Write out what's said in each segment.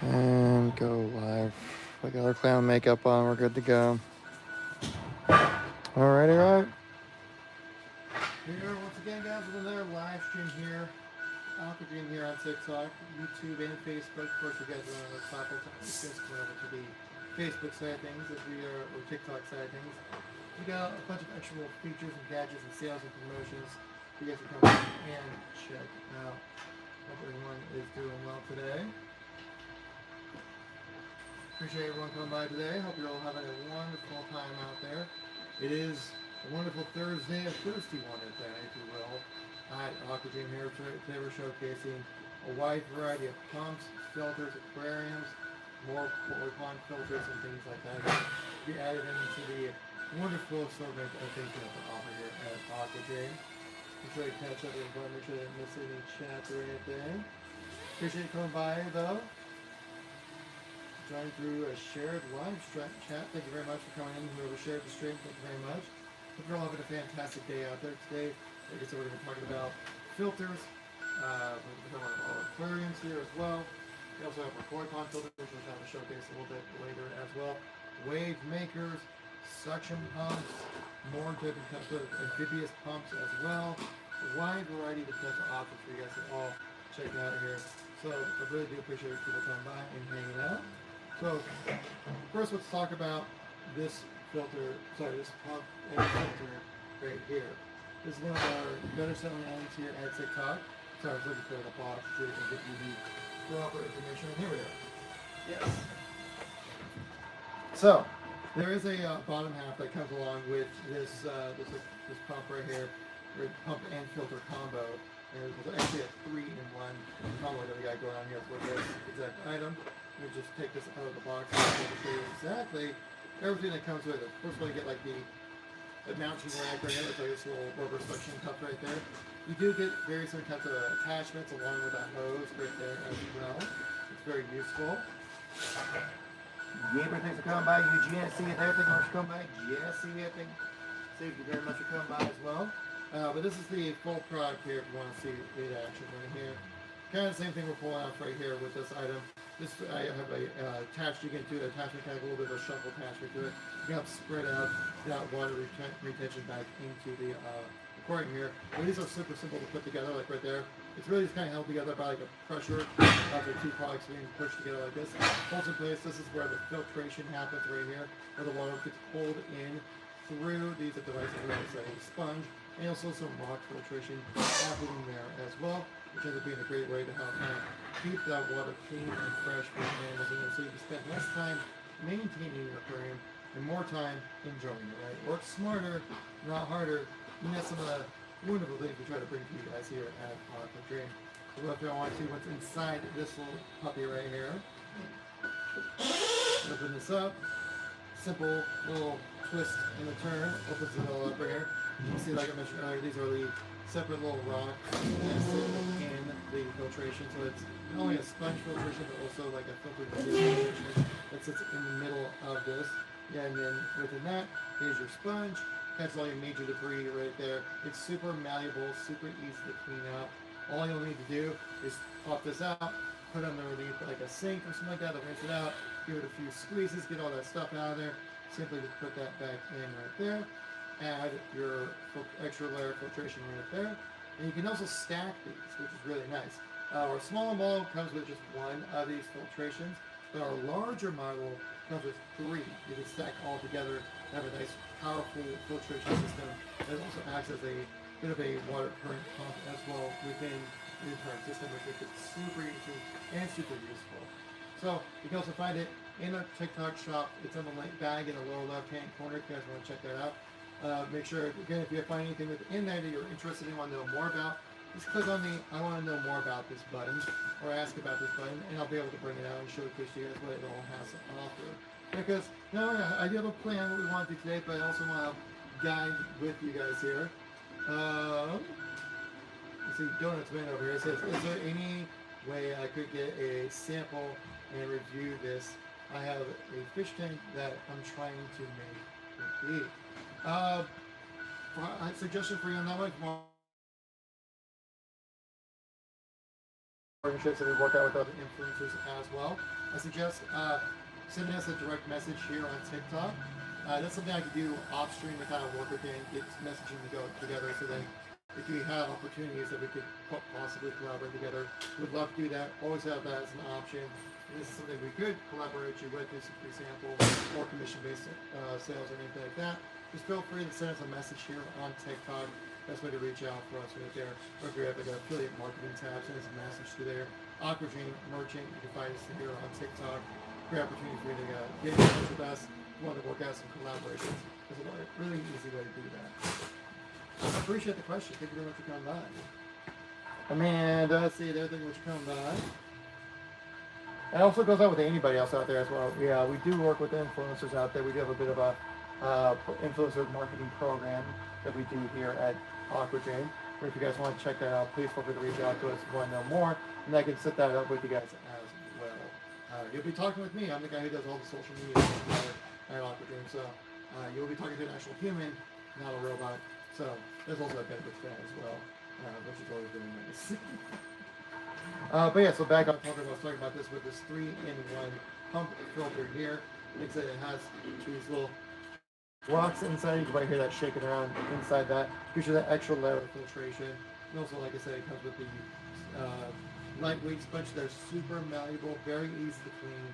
And go live. I got our clown makeup on. We're good to go. Alrighty, right. Here, once again, guys, with another live stream here. Aquadream here on TikTok, YouTube, and Facebook. Of course, you guys are on the platform. Just went over to the Facebook side of things, as we are, or TikTok side of things. We got a bunch of extra little features and gadgets and sales and promotions for you guys to come and check out. Hope everyone is doing well today. Appreciate everyone coming by today. Hope you're all having a wonderful time out there. It is a wonderful Thursday, a thirsty one at that, if you will. At Aquadream here today we're showcasing a wide variety of pumps, filters, aquariums, more koi pond filters and things like that. To be added into the wonderful assortment of things we have to offer here at Aquadream. Make sure you catch up everybody, make sure you didn't miss any chats or anything. Appreciate you coming by though. Join through a shared live chat. Thank you very much for coming in. Whoever shared the stream, thank you very much. Hope you're all having a fantastic day out there today. Like I said, we're going to be talking about filters. We're going to be talking about our aquariums here as well. We also have our koi pond filters, which we'll have to showcase a little bit later as well. Wave makers, suction pumps, more different types of amphibious pumps as well. A wide variety of potential options for you guys to all check out here. So I really do appreciate people coming by and hanging out. So first let's talk about this filter, this pump and filter right here. This is one of our better selling items here at TikTok. Sorry, I was looking for the box so we can get you the proper information. Here we are. Yes. So there is a bottom half that comes along with this pump right here, or pump and filter combo. And there's actually a 3-in-1 combo that we got going on here for this exact item. Let me just take this out of the box and show you exactly everything that comes with it. First of all, you get like the mounting rack right here. It's like this little rubber suction cup right there. You do get various different types of attachments along with that hose right there as well. It's very useful. Gamer, thanks for coming by. Eugene, see you there. Thank you very much for coming by. Jesse, thank you very much for coming by as well. But this is the full product here if you want to see it action right here. Kind of the same thing we're pulling off right here with this item. This I have a attached, you can do an attachment, kind of a little bit of a shuffle attachment to it. You can have spread out that water retention back into the aquarium here. But these are super simple to put together, like right there. It's really just kind of held together by like a pressure after two products being pushed together like this. Holds in place. This is where the filtration happens right here, where the water gets pulled in through these devices, where it's a sponge, and also some rock filtration happening there as well, which ends up being a great way to help keep that water clean and fresh for the animals in there, so you can spend less time maintaining your aquarium and more time enjoying it, right? Work smarter, not harder. And that's some of the wonderful things we try to bring to you guys here at Aquadream. So if you want to see what's inside this little puppy right here, open this up. Simple little twist and a turn, opens it all up right here. You can see, like I mentioned earlier, these are the separate little rocks that sit in the filtration. So it's not only a sponge filtration, but also like a filtered filtration that sits in the middle of this. Yeah, and then within that is your sponge. Catches all your major debris right there. It's super malleable, super easy to clean out. All you'll need to do is pop this out, put it underneath like a sink or something like that, rinse it out, give it a few squeezes, get all that stuff out of there. Simply just put that back in right there. Add your extra layer of filtration right there. And you can also stack these, which is really nice. Our smaller model comes with just one of these filtrations, but our larger model comes with 3. You can stack all together and have a nice, powerful filtration system that also acts as a bit of a water current pump as well within the entire system, which makes it super easy and super useful. So you can also find it in our TikTok shop. It's on the link bag in the lower left-hand corner if you guys want to check that out. Make sure, again, if you find anything within there that you're interested in, want to know more about, just click on the I want to know more about this button, or ask about this button, and I'll be able to bring it out and showcase to you guys what it all has to offer. Because, I do have a plan what we want to do today, but I also want to guide with you guys here. Let's see, Donuts Man over here says, is there any way I could get a sample and review this? I have a fish tank that I'm trying to make it be. A suggestion for you on that one, partnerships that we work out with other influencers as well. I suggest sending us a direct message here on TikTok. That's something I could do off stream to kind of work with you and get messaging to go together. So then, if we have opportunities that we could possibly collaborate together, we'd love to do that. Always have that as an option. And this is something we could collaborate you with, for example, or commission-based sales or anything like that. Just feel free to send us a message here on TikTok. Best way to reach out for us right there. Or if you have like an affiliate marketing tab, send us a message to there. Aquadream Merchant, you can find us here on TikTok. Great opportunity for you to get in touch with us. You want to work out some collaborations. It's a really easy way to do that. I appreciate the question. Thank you very much for coming by. Amanda, see there, thank you very much for coming by. It also goes out with anybody else out there as well. Yeah, we do work with influencers out there. We do have a bit of a influencer marketing program that we do here at Aquadream. Or if you guys want to check that out, please feel free to reach out to us if you want to know more, and I can set that up with you guys as well. You'll be talking with me. I'm the guy who does all the social media at Aquadream, so you'll be talking to an actual human, not a robot. So there's also a benefit to that as well, which is always really nice. But yeah, so back on topic, I was talking about this with this 3-in-1 pump filter here. Like I said, it has these little rocks inside. You can probably hear that shaking around inside that. Gives you that extra layer of filtration. And also, like I said, it comes with the lightweight sponge. They're super malleable, very easy to clean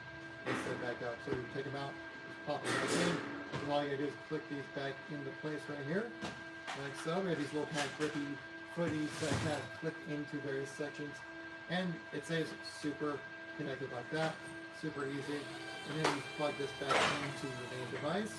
and set back up. So you take them out, just pop them back in. And all you gotta do is click these back into place right here, like so. We have these little kind of grippy footies that kind of clip into various sections. And it stays super connected like that, super easy. And then you plug this back into your main device.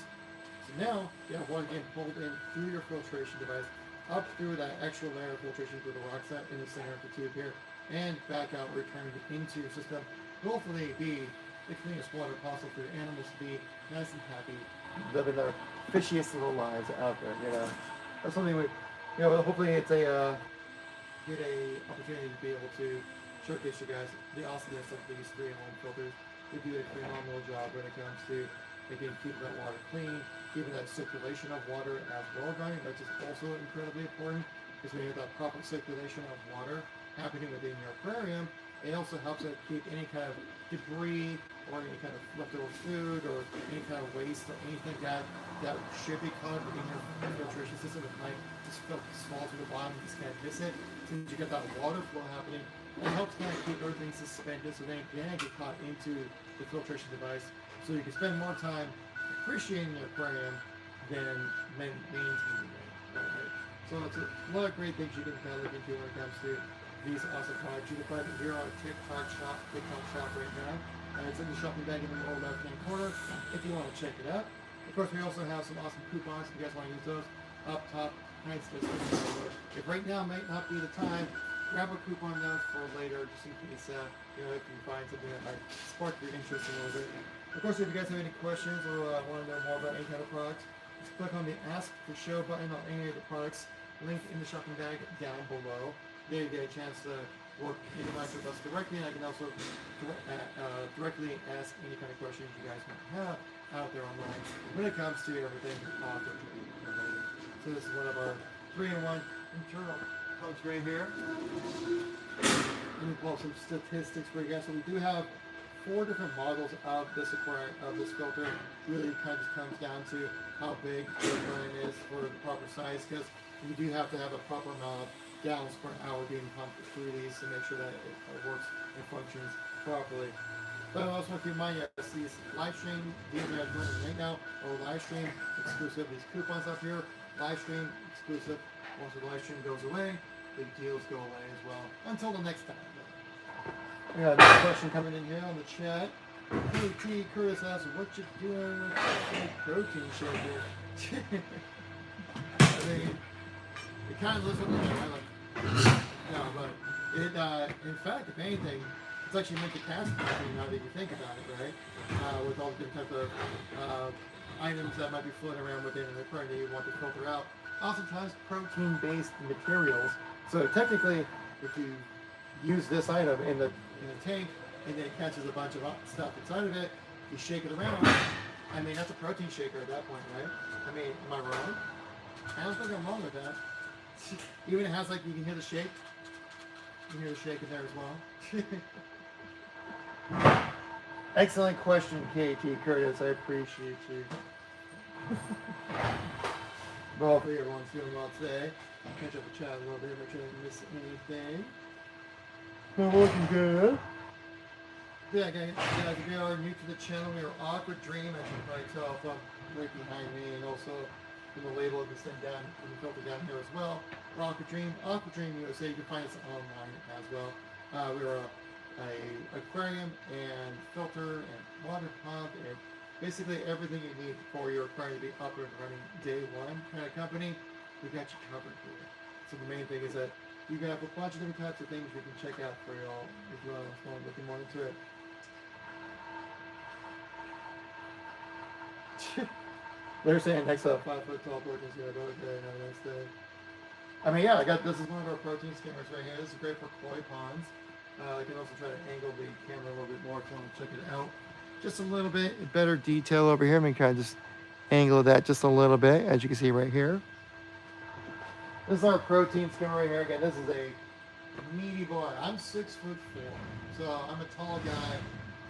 So now you have water getting pulled in through your filtration device, up through that extra layer of filtration through the rock set in the center of the tube here, and back out, returning it into your system. Hopefully be the cleanest water possible for your animals to be nice and happy, living their fishiest little lives out there, you know. That's something we, you know, hopefully it's a get a opportunity to be able to showcase you guys the awesomeness of these 3-in-1 filters. They do a phenomenal job when it comes to making keeping that water clean, keeping that circulation of water as well going, which is also incredibly important because when you have that proper circulation of water happening within your aquarium, it also helps it keep any kind of debris or any kind of leftover food or any kind of waste or anything that should be caught in your filtration system. It might just fall to the bottom, you just can't miss it. Since you get that water flow happening, it helps kind of keep everything suspended so then it can get caught into the filtration device. So you can spend more time appreciating your aquarium than maintaining it. Right? So it's a lot of great things you can kind of look into when it comes to these awesome products. You can find it here on TikTok shop right now. And it's in the shopping bag in the lower left-hand corner if you want to check it out. Of course, we also have some awesome coupons if you guys want to use those up top. Nice discount. If right now might not be the time, grab a coupon note for later, just in case you know, if you find something that might spark your interest a little bit. Of course, if you guys have any questions or want to know more about any kind of products, just click on the Ask for Show button on any of the products linked in the shopping bag down below. There you get a chance to interact with us directly, and I can also directly ask any kind of questions you guys might have out there online when it comes to everything related. So this is one of our 3-in-1 internal pumps right here. Let me pull up some statistics for you guys. So we do have 4 different models of this filter. Really kind of just comes down to how big your aquarium is for the proper size, because you do have to have a proper amount of gallons per hour being pumped through these to make sure that it works and functions properly. But I also want to keep in mind, yes, these live stream deals we have going right now are live stream exclusive. These coupons up here, live stream exclusive. Once the live stream goes away, the deals go away as well. Until the next time. We got another question coming in here on the chat. Hey T, Curtis asks, what you doing with the protein shaker? I mean, it kind of looks like no, but it, in fact, if anything, it's actually meant to cast protein now that you think about it, right? With all the different types of items that might be floating around within an aquarium that you want to filter out. Oftentimes, protein-based materials. So technically, if you use this item in the tank and then it catches a bunch of stuff inside of it, you shake it around. I mean, that's a protein shaker at that point, right? I mean, am I wrong? I don't think I'm wrong with that. Even it has like, you can hear the shake. You hear the shaking there as well. Excellent question, KT Curtis. I appreciate you. Well, hopefully everyone's doing well today. I'll catch up the chat a little bit, make sure I didn't miss anything. We're looking good. Yeah, guys, if you are new to the channel, we are Aquadream, as you can probably tell from right behind me, and also from the label of this thing down, from the filter down here as well. We're Aquadream, Aquadream USA. You can find us online as well. We're a aquarium and filter and water pump and basically everything you need for your aquarium to be up and running day one kind of company. We got you covered here. So the main thing is that you have a bunch of different types of things we can check out for y'all if you want to look more into it. They're saying next up 5 foot tall protein skimmer. Okay, have a nice day. I mean, yeah, this is one of our protein skimmers right here. This is great for koi ponds. I can also try to angle the camera a little bit more if you want to check it out. Just a little bit better detail over here. I mean, kind of just angle that just a little bit, as you can see right here. This is our protein skimmer right here. Again, this is a meaty boy. I'm 6'4", so I'm a tall guy.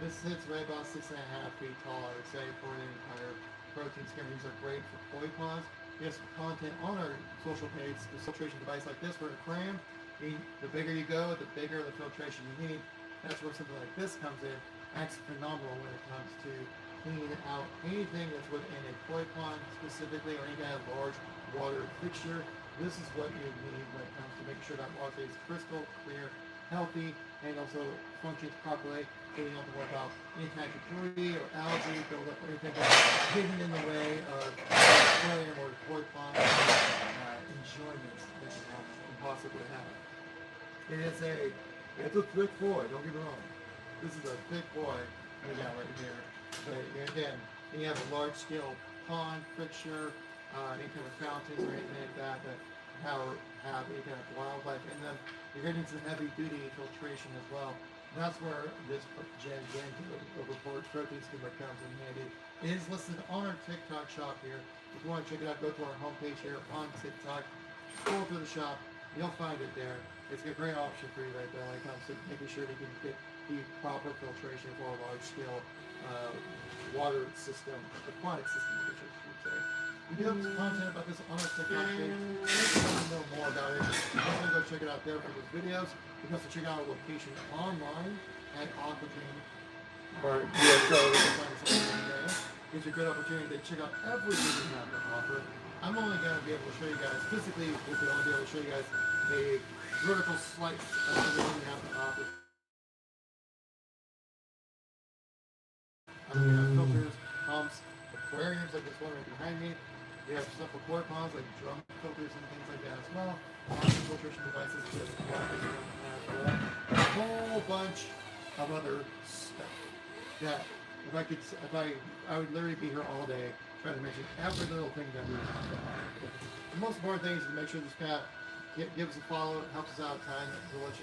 This sits right about 6.5 feet tall, I would say, for an entire protein skimmer. These are great for koi ponds. We have some content on our social page, a filtration device like this for an aquarium. The bigger you go, the bigger the filtration you need. That's where something like this comes in. Acts phenomenal when it comes to cleaning out anything that's within a koi pond specifically, or any kind of large water fixture. This is what you need when it comes to making sure that water is crystal clear, healthy, and also functions properly. So you don't have to worry about any kind of debris or algae buildup or anything that's hidden in the way of aquarium or koi pond enjoyments that you can possibly have. It's a thick boy, don't get me wrong. This is a thick boy right here. But again, you have a large scale pond fixture, any kind of fountains or anything like that have any kind of wildlife in them. You're getting some heavy duty filtration as well. That's where this protein skimmer comes in handy. It is listed on our TikTok shop here. If you want to check it out, go to our homepage here on TikTok. Scroll through the shop, you'll find it there. It's a great option for you right there when it comes to making sure that you can get the proper filtration for a large scale water system, aquatic system, I should say. We do have some content about this on our TikTok page. If you want to know more about it, definitely go check it out there for those videos. You can also check out our location online at Aquadream, or USA. You can find us online there. Gives you a good opportunity to check out everything we have to offer. I'm only going to be able to show you guys, physically, we'll be able to show you guys a vertical slice of everything we have to offer. I mean, you have filters, pumps, aquariums like this one right behind me. You have stuff for koi ponds like drum filters and things like that as well. Filtration devices, a whole bunch of other stuff that I would literally be here all day trying to mention every little thing that we have to offer. The most important thing is to make sure this cat give us a follow. It helps us out time to let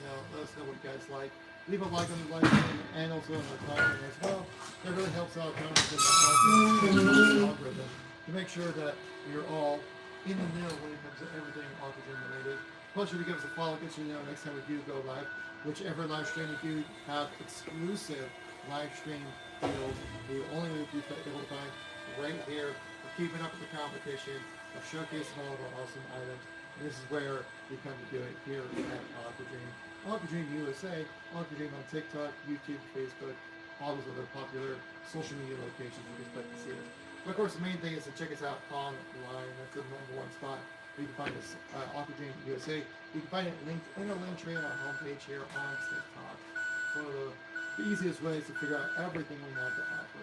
us know what you guys like. Leave a like on the live stream and also on our content as well. That really helps out the algorithm to make sure that you're all in the know when it comes to everything Aquadream related. Plus, if you give us a follow, it gets you to know next time we do go live. Whichever live stream we do have exclusive live stream deals. We only will be able to find right here. We're keeping up with the competition. We're showcasing all of our awesome items. And this is where we come to do it here at Aquadream. Aquadream USA, Aquadream on TikTok, YouTube, Facebook, all those other popular social media locations you expect to see us. But of course, the main thing is to check us out online. That's the #1 spot. You can find us, Aquadream USA. You can find it linked in a link tree on our homepage here on TikTok. It's one of the easiest ways to figure out everything we have to offer.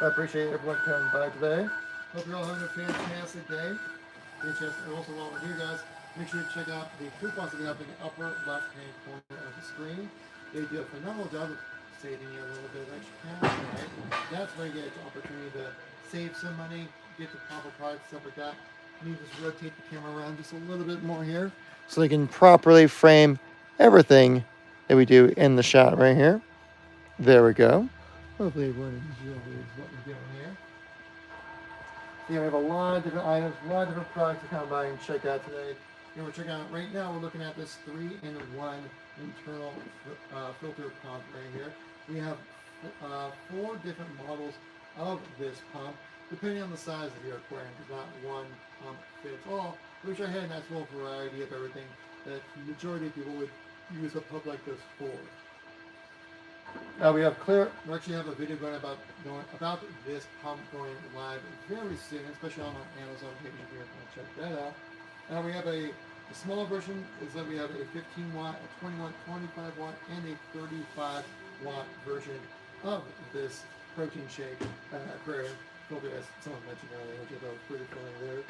I appreciate everyone coming by today. Hope you're all having a fantastic day. And also along with you guys, make sure you check out the coupons that we have in the upper left-hand corner of the screen. They do a phenomenal job of saving you a little bit of extra cash, right? That's where you get the opportunity to save some money, get the proper products, stuff like that. And you just rotate the camera around just a little bit more here so they can properly frame everything that we do in the shot right here. There we go. Hopefully everyone enjoys what we're doing here. Yeah, we have a lot of different items, a lot of different products to come by and check out today. we're checking out right now. We're looking at this 3-in-1 internal filter pump right here. We have 4 different models of this pump, depending on the size of your aquarium, because not one pump fits all. Which I had a nice little variety of everything that the majority of people would use a pump like this for. We actually have a video going about this pump going live very soon, especially on our Amazon page if you want to check that out. We have a smaller version is that we have a 15 watt, a 20 watt, 25 watt, and a 35 watt version of this protein shake aquarium filter, as someone mentioned earlier, which I thought was pretty funny there.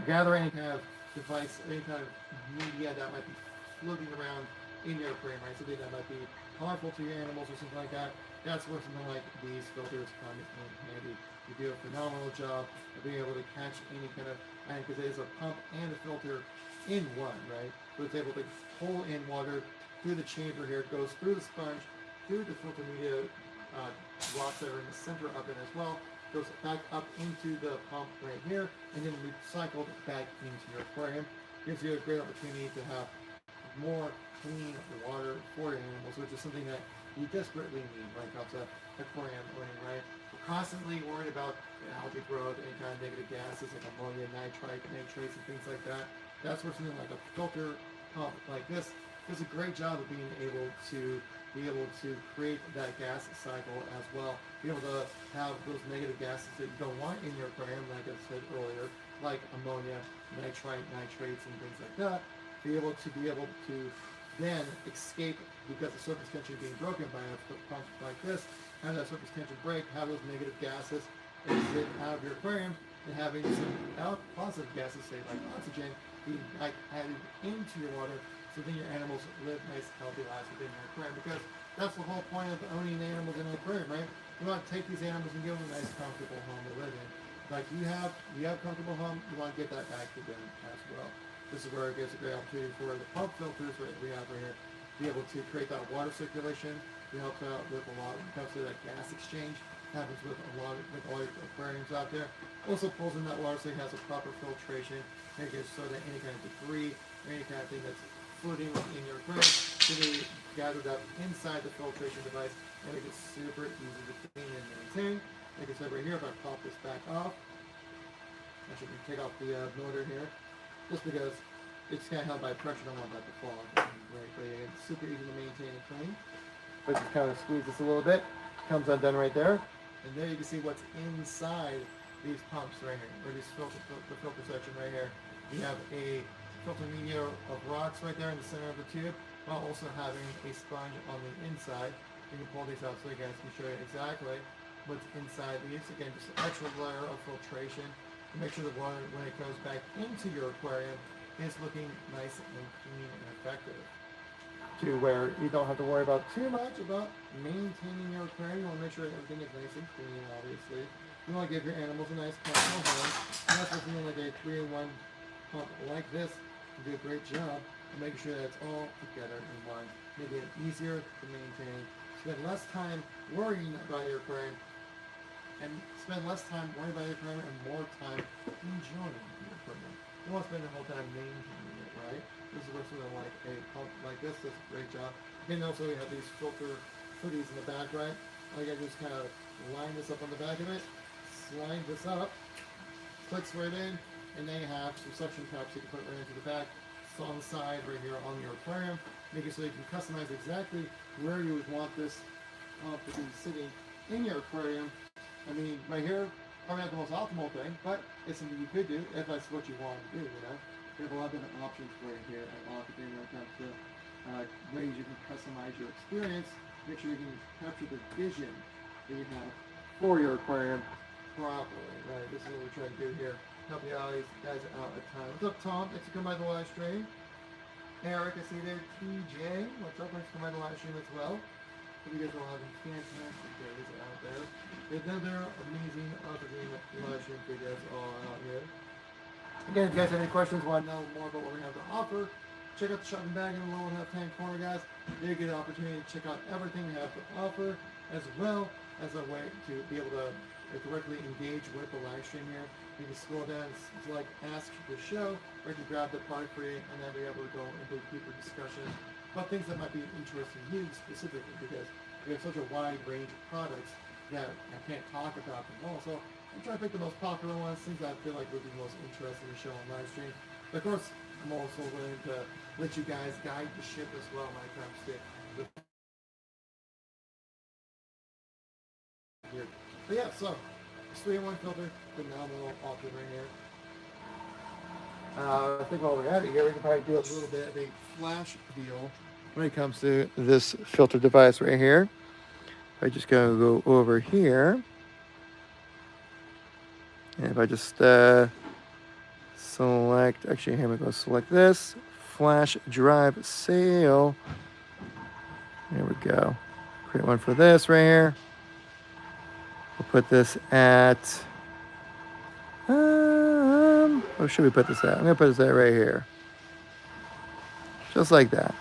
Gather any kind of device, any kind of media that might be floating around in your aquarium, right? Something that might be harmful to your animals or something like that. That's where something like these filters come in handy. You do a phenomenal job of being able to catch any kind of, because it is a pump and a filter in one, right? So it's able to pull in water through the chamber here, goes through the sponge, through the filter media rocks that are in the center of it as well, goes back up into the pump right here, and then recycled back into your aquarium. Gives you a great opportunity to have more clean water for your animals, which is something that you desperately need when it comes to aquarium owning, right? We're constantly worried about algae growth, any kind of negative gases like ammonia, nitrates, and things like that. That's where something like a filter pump like this does a great job of being able to create that gas cycle as well. Be able to have those negative gases that you don't want in your aquarium, like I said earlier, like ammonia, nitrates, and things like that. Be able to then escape because the surface tension being broken by a pump like this, have that surface tension break, have those negative gases exit out of your aquarium, and having some positive gases, say like oxygen, being added into your water, so then your animals live nice, healthy lives within your aquarium. Because that's the whole point of owning animals in an aquarium, right? You want to take these animals and give them a nice, comfortable home to live in. Like you have a comfortable home, you want to get that back to them as well. This is where it gives a great opportunity for the pump filters that we have right here to be able to create that water circulation. We help out with a lot when it comes to that gas exchange. Happens with all your aquariums out there. Also pulls in that water so it has a proper filtration, making it so that any kind of debris or any kind of thing that's floating in your aquarium can be gathered up inside the filtration device and make it super easy to clean and maintain. Like I said right here, if I pop this back off, I should take off the motor here, just because it's kind of held by pressure. I don't want that to fall. Right, but yeah, it's super easy to maintain and clean. But just kind of squeeze this a little bit, comes undone right there, and there you can see what's inside these pumps right here, or these the filter section right here. We have a filter media of rocks right there in the center of the tube, while also having a sponge on the inside. You can pull these out so you guys can show you exactly what's inside these. Again, just an extra layer of filtration to make sure the water, when it goes back into your aquarium, is looking nice and clean and effective. To where you don't have to worry about too much about maintaining your aquarium. You want to make sure everything is nice and clean, obviously. You want to give your animals a nice comfortable home. And that's what something like a 3-in-1 pump like this can do a great job of making sure that it's all together in one. Making it easier to maintain. Spend less time worrying about your aquarium, and spend less time worrying about your aquarium and more time enjoying your aquarium. You want to spend the whole time maintaining it, right? This is where something like a pump like this does a great job. And also we have these filter hoodies in the back, right? All you gotta do is kind of line this up on the back of it, slide this up, clicks right in, and then you have some suction cups you can put right into the back. So on the side right here on your aquarium, make it so you can customize exactly where you would want this pump to be sitting in your aquarium. I mean, right here, probably not the most optimal thing, but it's something you could do if that's what you want to do, you know? We have a lot of different options for you here at Aquadream when it comes to ways you can customize your experience, make sure you can capture the vision that you have for your aquarium properly, right? This is what we're trying to do here. Help you guys out at times. What's up, Tom? Thanks for coming by the live stream. Eric, I see you there. TJ, what's up? Thanks for coming by the live stream as well. Hope you guys are all having fantastic days out there. There's another amazing Aquadream live stream videos all out here. Again, if you guys have any questions, want to know more about what we have to offer, check out the shopping bag in the lower left-hand corner, guys. There you get an opportunity to check out everything we have to offer, as well as a way to be able to directly engage with the live stream here. You can scroll down and select Ask the Show, or you can grab the product for you and then be able to go into deeper discussion about things that might be interesting to you specifically, because we have such a wide range of products that I can't talk about them all. So I'm trying to pick the most popular ones, things that I feel like would be most interesting to show on live stream. But of course, I'm also willing to let you guys guide the ship as well when it comes to the here. But yeah, so 3-in-1 filter, phenomenal option right here. I think while we're at it here, we can probably do a little bit of a flash deal when it comes to this filter device right here. I just gotta go over here, and if I just select, actually here we go, select this flash drive sale. There we go. Create one for this right here. We'll put this at, where should we put this at? I'm gonna put this at right here. Just like that.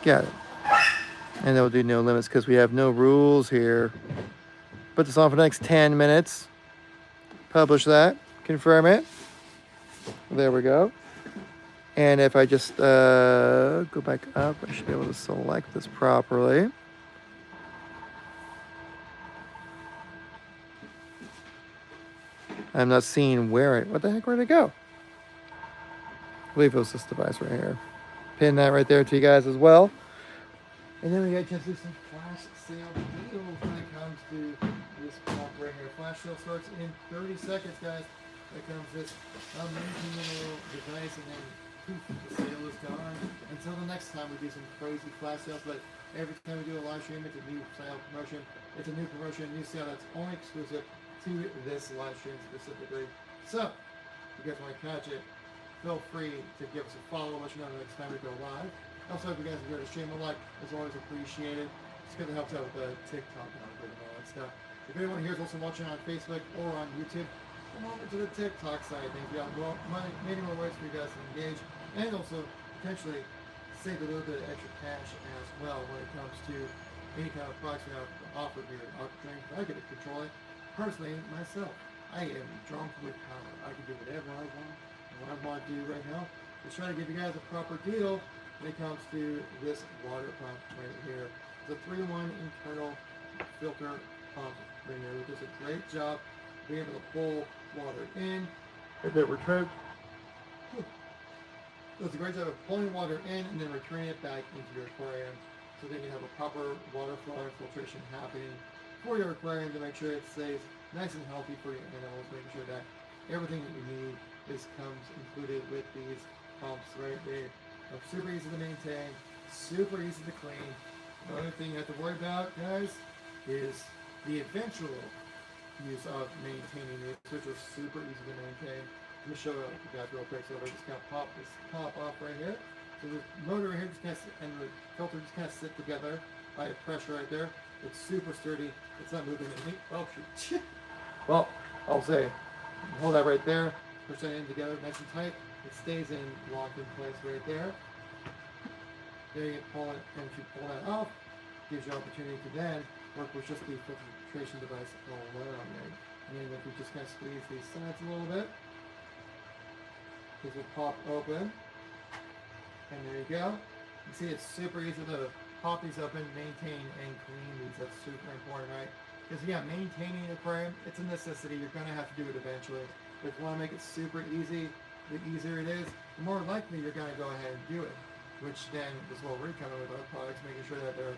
Got it. And then we'll do no limits because we have no rules here. Put this on for the next 10 minutes. Publish that. Confirm it. There we go. And if I just go back up, I should be able to select this properly. I'm not seeing where it, what the heck, where'd it go? I believe it was this device right here. Pin that right there to you guys as well. And then we got just do some flash sale deals when it comes to this pump right here. Flash sale starts in 30 seconds, guys. There comes this amazing little device, and then poof, the sale is gone. Until the next time we do some crazy flash sales, but every time we do a live stream, it's a new sale promotion. It's a new promotion, a new sale that's only exclusive to this live stream specifically. So, if you guys want to catch it, feel free to give us a follow, let you know the next time we go live. Also, if you guys enjoy the stream, a like is always appreciated. It's good to help out with the TikTok algorithm and all that stuff. If anyone here is also watching on Facebook or on YouTube, come over to the TikTok side. Things we have many more ways for you guys to engage, and also potentially save a little bit of extra cash as well when it comes to any kind of products we have to offer here at Aquadream. I get to control it. Personally, myself, I am drunk with power. I can do whatever I want. And what I want to do right now is try to give you guys a proper deal when it comes to this water pump right here. It's a 3-in-1 internal filter pump right here. It does a great job being able to pull water in. If it retrieve, does a great job of pulling water in and then returning it back into your aquarium, so then you have a proper water flow and filtration happening for your aquarium to make sure it stays nice and healthy for your animals, making sure that everything that you need comes included with these pumps right there. They're super easy to maintain, super easy to clean. The only thing you have to worry about, guys, is the eventual use of maintaining these, which are super easy to maintain. Let me show you guys real quick. So we're just gonna pop this top off right here. So the motor right here just kind of, and the filter just kind of sit together by pressure right there. It's super sturdy. It's not moving with me. Oh shoot. Well, I'll say, hold that right there. Push that in together nice and tight. It stays in, locked in place right there. There you pull it, and if you pull that off, gives you opportunity to then work with just the filtration device alone. Right? And then if you just kind of squeeze these sides a little bit, these will pop open. And there you go. You see it's super easy to pop these open, maintain, and clean these. That's super important, right? Because yeah, maintaining an aquarium, it's a necessity. You're gonna have to do it eventually. But if you want to make it super easy, the easier it is, the more likely you're gonna go ahead and do it. Which then is what we're coming with our products, making sure that they're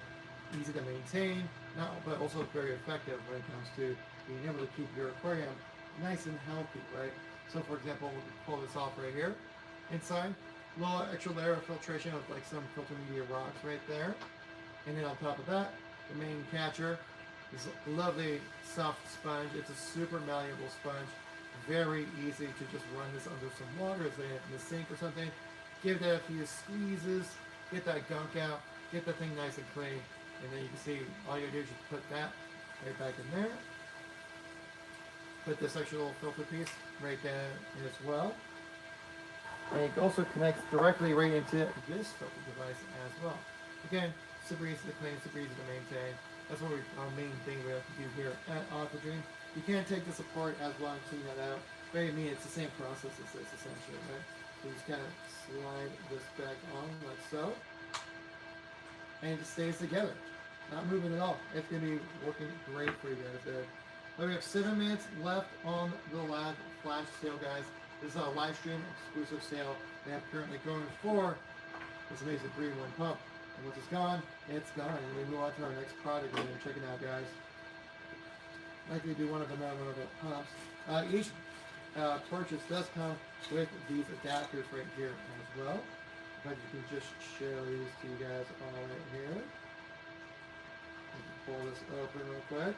easy to maintain, but also very effective when it comes to being able to keep your aquarium nice and healthy, right? So for example, we'll pull this off right here. Inside, a little extra layer of filtration of like some filter media rocks right there. And then on top of that, the main catcher is a lovely soft sponge. It's a super malleable sponge. Very easy to just run this under some water, say in the sink or something. Give that a few squeezes, get that gunk out, get the thing nice and clean. And then you can see all you do is just put that right back in there. Put this extra little filter piece right there as well. And it also connects directly right into this filter device as well. Again, super easy to clean, super easy to maintain. That's what our main thing we have to do here at Aquadream. You can't take this apart as well and clean that out. But I mean, it's the same process as this essentially, right? So you just kind of slide this back on like so. And it just stays together. Not moving at all. It's going to be working great for you guys there. But we have 7 minutes left on the live flash sale, guys. This is a live stream exclusive sale they have currently going for this amazing 3-in-1 pump. And once it's gone, it's gone. And we move on to our next product. We're going to check it out, guys. Likely do one of them out, one of the pumps. Each purchase does come with these adapters right here as well. But you can just share these to you guys all right here. Pull this open real quick.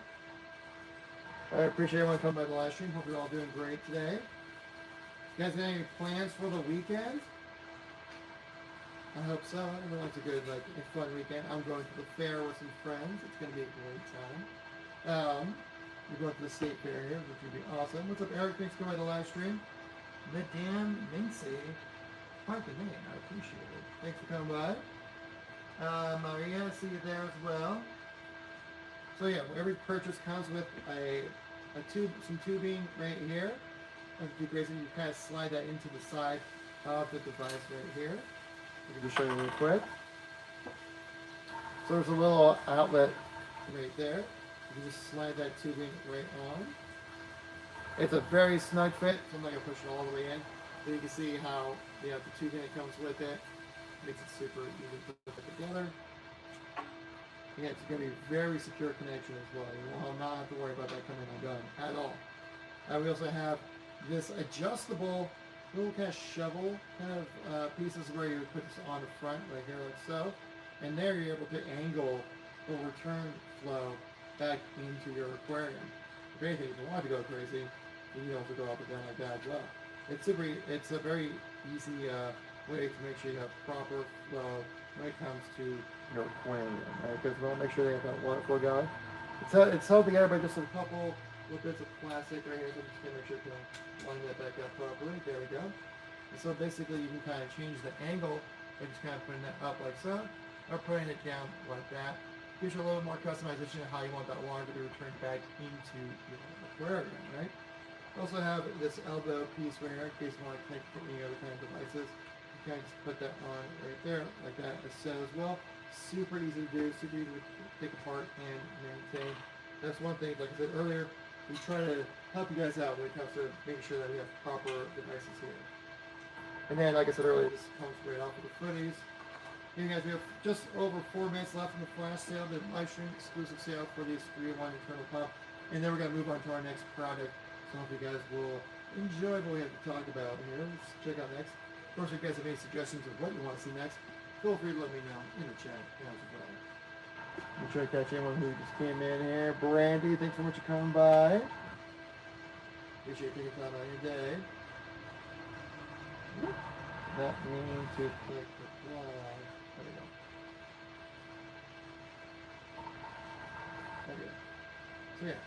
I appreciate everyone coming by the live stream. Hope you're all doing great today. You guys got any plans for the weekend? I hope so. Everyone likes a good, like, a fun weekend. I'm going to the fair with some friends. It's going to be a great time. We're going to the state fair here, which would be awesome. What's up, Eric? Thanks for coming by the live stream. Madame Mincy. Quite the name. I appreciate it. Thanks for coming by. Maria, I see you there as well. So yeah, every purchase comes with a tube, some tubing right here. You kind of slide that into the side of the device right here. I can just show you real quick. So there's a little outlet right there. You can just slide that tubing right on. It's a very snug fit, so I'm not going to push it all the way in. But you can see how the tubing that comes with it makes it super easy to put it together. Yeah, it's going to be a very secure connection as well. You will not have to worry about that coming undone at all. We also have this adjustable little kind of shovel kind of pieces where you put this on the front right here like so. And there you're able to angle the return flow back into your aquarium. If anything, if you want to go crazy, you can also go up and down like that as well. It's a very easy way to make sure you have proper flow when it comes to your aquarium, right? Because we want to make sure they have that water flow going. It's held together by just a couple little bits of plastic right here, so I'm just going to make sure you can line that back up properly. There we go. And so basically you can kind of change the angle by just kind of putting that up like so, or putting it down like that. Gives you a little more customization of how you want that water to be returned back into your aquarium, right? Also have this elbow piece right here in case you want to connect to any other kind of devices. You kind of just put that on right there, like that is set as well. Super easy to do, super easy to take apart and maintain. That's one thing, like I said earlier, we try to help you guys out when it comes to making sure that we have proper devices here. And then, like I said earlier, this comes right off of the footies. Here, guys, we have just over 4 minutes left in the flash sale, the live stream exclusive sale for these 3-in-1 internal pump. And then we're going to move on to our next product. So I hope you guys will enjoy what we have to talk about here. Let's check out next. Of course, if you guys have any suggestions of what you want to see next, feel free to let me know in the chat as well. I'm trying to catch anyone who just came in here. Brandy, thanks so much for coming by. Appreciate you taking time out of your day. That means to click the flag. There we go. There we go. So yeah.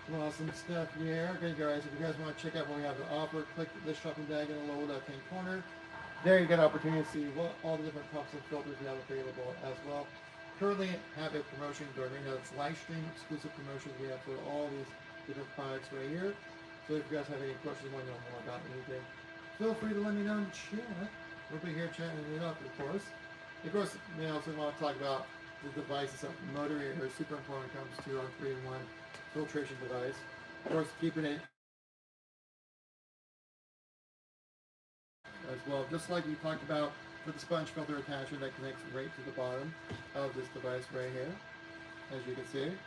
Some awesome stuff here. Okay, guys, if you guys want to check out what we have to offer, click this shopping bag in the lower left-hand corner. There you get an opportunity to see what all the different pumps and filters we have available as well. Currently have a promotion going right now. It's live stream exclusive promotions we have for all these different products right here. So if you guys have any questions, want to know more about anything, feel free to let me know in the chat. We'll be here chatting it up, of course. Of course, we also want to talk about the device itself. The motor here is super important when it comes to our 3-in-1 filtration device. Of course, keeping it as well, just like we talked about with the sponge filter attachment that connects right to the bottom of this device right here. As you can see, it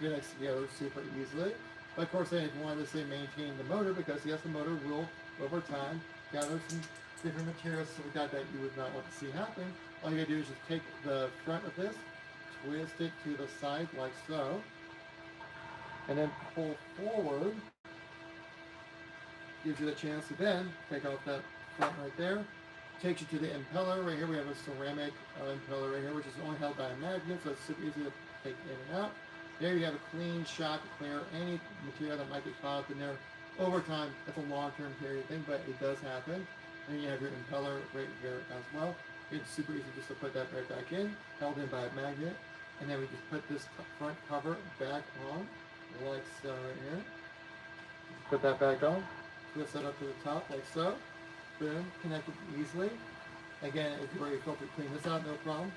connects together super easily. But of course, then if you wanted to say maintain the motor, because yes, the motor will over time gather some different materials like that you would not want to see happen. All you gotta do is just take the front of this, twist it to the side like so, and then pull forward. Gives you the chance to then take off that front right there. Takes you to the impeller right here. We have a ceramic impeller right here, which is only held by a magnet, so it's super easy to take in and out. There you have a clean shot to clear any material that might get caught up in there. Over time, it's a long-term period thing, but it does happen. And then you have your impeller right here as well. It's super easy just to put that right back in, held in by a magnet. And then we just put this front cover back on, like so right here. Put that back on, twist that up to the top like so. Boom, connected easily. Again, if you already filter clean this out, no problem.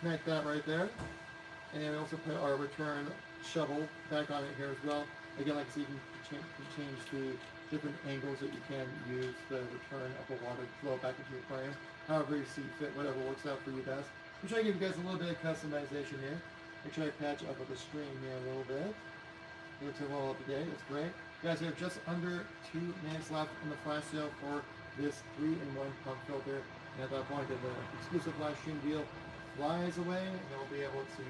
Connect that right there. And then we also put our return shovel back on it here as well. Again, like so you can change the different angles that you can use the return of the water flow back into your aquarium. However you see fit, whatever works out for you best. I'm trying to give you guys a little bit of customization here. Make sure I patch up with the stream here a little bit. Looks well up to date. That's great. Guys, we have just under 2 minutes left on the flash sale for this 3-in-1 pump filter. And at that point, the exclusive live stream deal flies away, and we'll be able to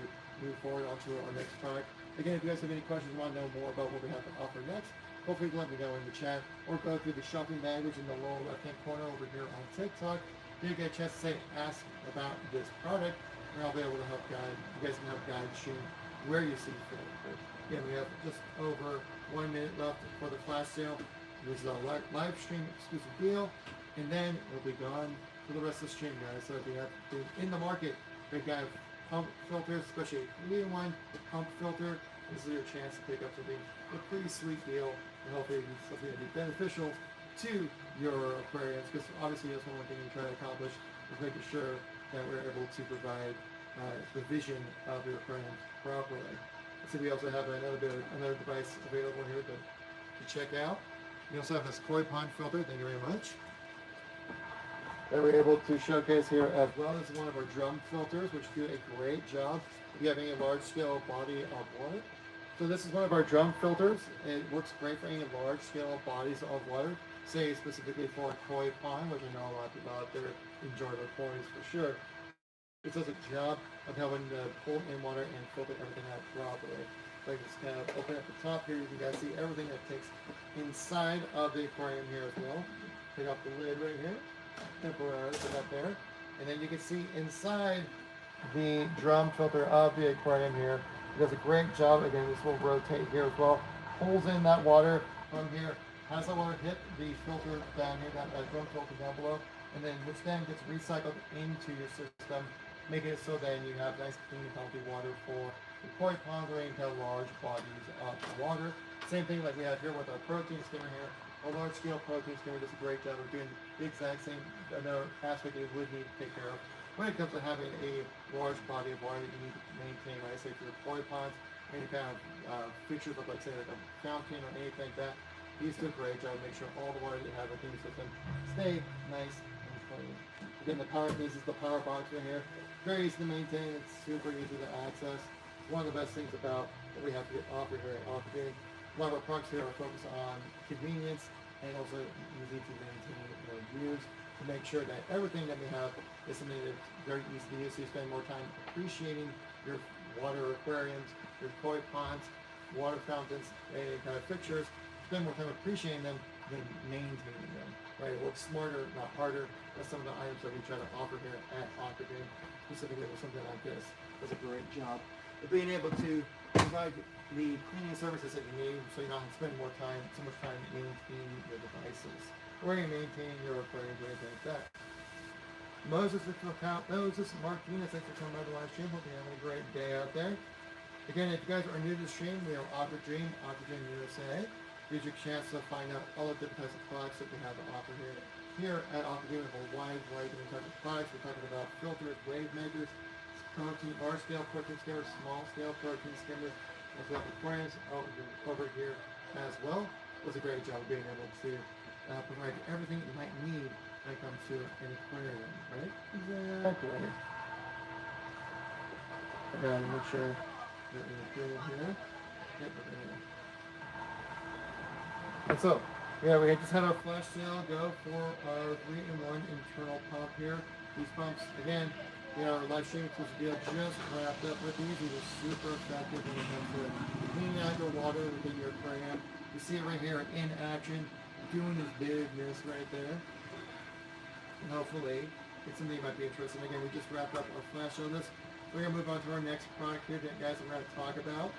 move forward onto our next product. Again, if you guys have any questions, want to know more about what we have to offer next, feel free to let me know in the chat, or go through the shopping language in the lower left-hand corner over here on TikTok. Then you get a chance to say, ask about this product, and I'll be able to help guide. You guys can help guide Shane where you see fit. But again, we have just over 1 minute left for the flash sale. This is a live stream exclusive deal, and then it'll be gone for the rest of the stream, guys. So if you have in the market, big guy pump filters, especially a 3-in-1 pump filter, this is your chance to pick up something, a pretty sweet deal, and hopefully it's something that will be beneficial to your aquariums, because obviously that's one thing we try to accomplish, is making sure that we're able to provide the vision of your aquarium properly. So we also have another device available here to check out. We also have this koi pond filter, thank you very much, that we're able to showcase here as well. This is one of our drum filters, which do a great job if you have any large scale body of water. So this is one of our drum filters. It works great for any large scale bodies of water, say specifically for a koi pond, which I know a lot of people out there enjoy their kois for sure. It does a job of helping to pull in water and filter everything out properly. So I can just kind of open at the top here, you can guys see everything that takes inside of the aquarium here as well. Take off the lid right here. Temporarily put that there, and then you can see inside the drum filter of the aquarium here. It does a great job. Again, this will rotate here as well. Pulls in that water from here, has that water hit the filter down here, that drum filter down below, and then which then gets recycled into your system, making it so then you have nice, clean, healthy water for the koi ponds or any kind of large bodies of water. Same thing like we have here with our protein skimmer here. A large scale protein skimmer does a great job of doing the exact same aspect you would need to take care of when it comes to having a large body of water that you need to maintain, right? Say for your koi ponds, any kind of fixtures of like say like a fountain or anything like that. These do a great job of making sure all the water you have within the system stay nice and clean. Again, this is the power box right here. Very easy to maintain, it's super easy to access. It's one of the best things about what we have to offer here at Aquadream. A lot of our products here are focused on convenience and also easy to maintain or use to make sure that everything that we have is something that's very easy to use, so you spend more time appreciating your water aquariums, your koi ponds, water fountains, any kind of fixtures. Spend more time appreciating them than maintaining them. Right? It works smarter, not harder. That's some of the items that we try to offer here at Aquadream, specifically with something like this. Does a great job of being able to provide the cleaning services that you need, so you don't have to spend so much time maintaining your devices or maintaining your aquariums or anything like that. Moses Martinez, thanks for coming by the live stream. Hope you're having a great day out there. Again, if you guys are new to the stream, we are Aquadream USA. Here's your chance to find out all the different types of products that we have to offer here. Here at Aquadream, we have a wide variety of types of products. We're talking about filters, wave makers, protein, large scale protein skimmers, small scale protein skimmers, as well as aquariums covered here as well. Does a great job of being able to provide everything you might need when it comes to an aquarium, right? Exactly. I gotta make sure that we're good here. Yep, we're good. And so, yeah, we just had our flash sale go for our 3-in-1 internal pump here. These pumps, again, our live stream exclusive deal just wrapped up with these. These are super effective when it comes to cleaning out your water within your aquarium. You see it right here in action, doing this bigness right there. And hopefully, it's something you might be interested in. Again, we just wrapped up our flash sale on this. We're going to move on to our next product here, guys, that we're going to talk about.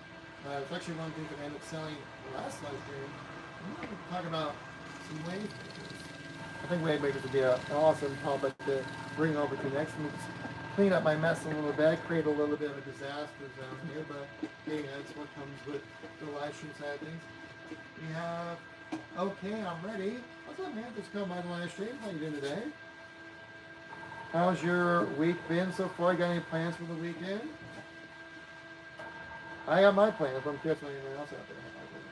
It's actually one of the things that I ended up selling the last live stream. I'm going to talk about some wave makers. I think wave makers would be an awesome topic to bring over to next. clean up my mess a little bit, create a little bit of a disaster zone here, but hey, that's what comes with the live stream side of things. We have, okay, I'm ready. What's up, man? Just come by the live stream. How you doing today? How's your week been so far? You got any plans for the weekend? I got my plans, but I'm curious what anyone else out there has any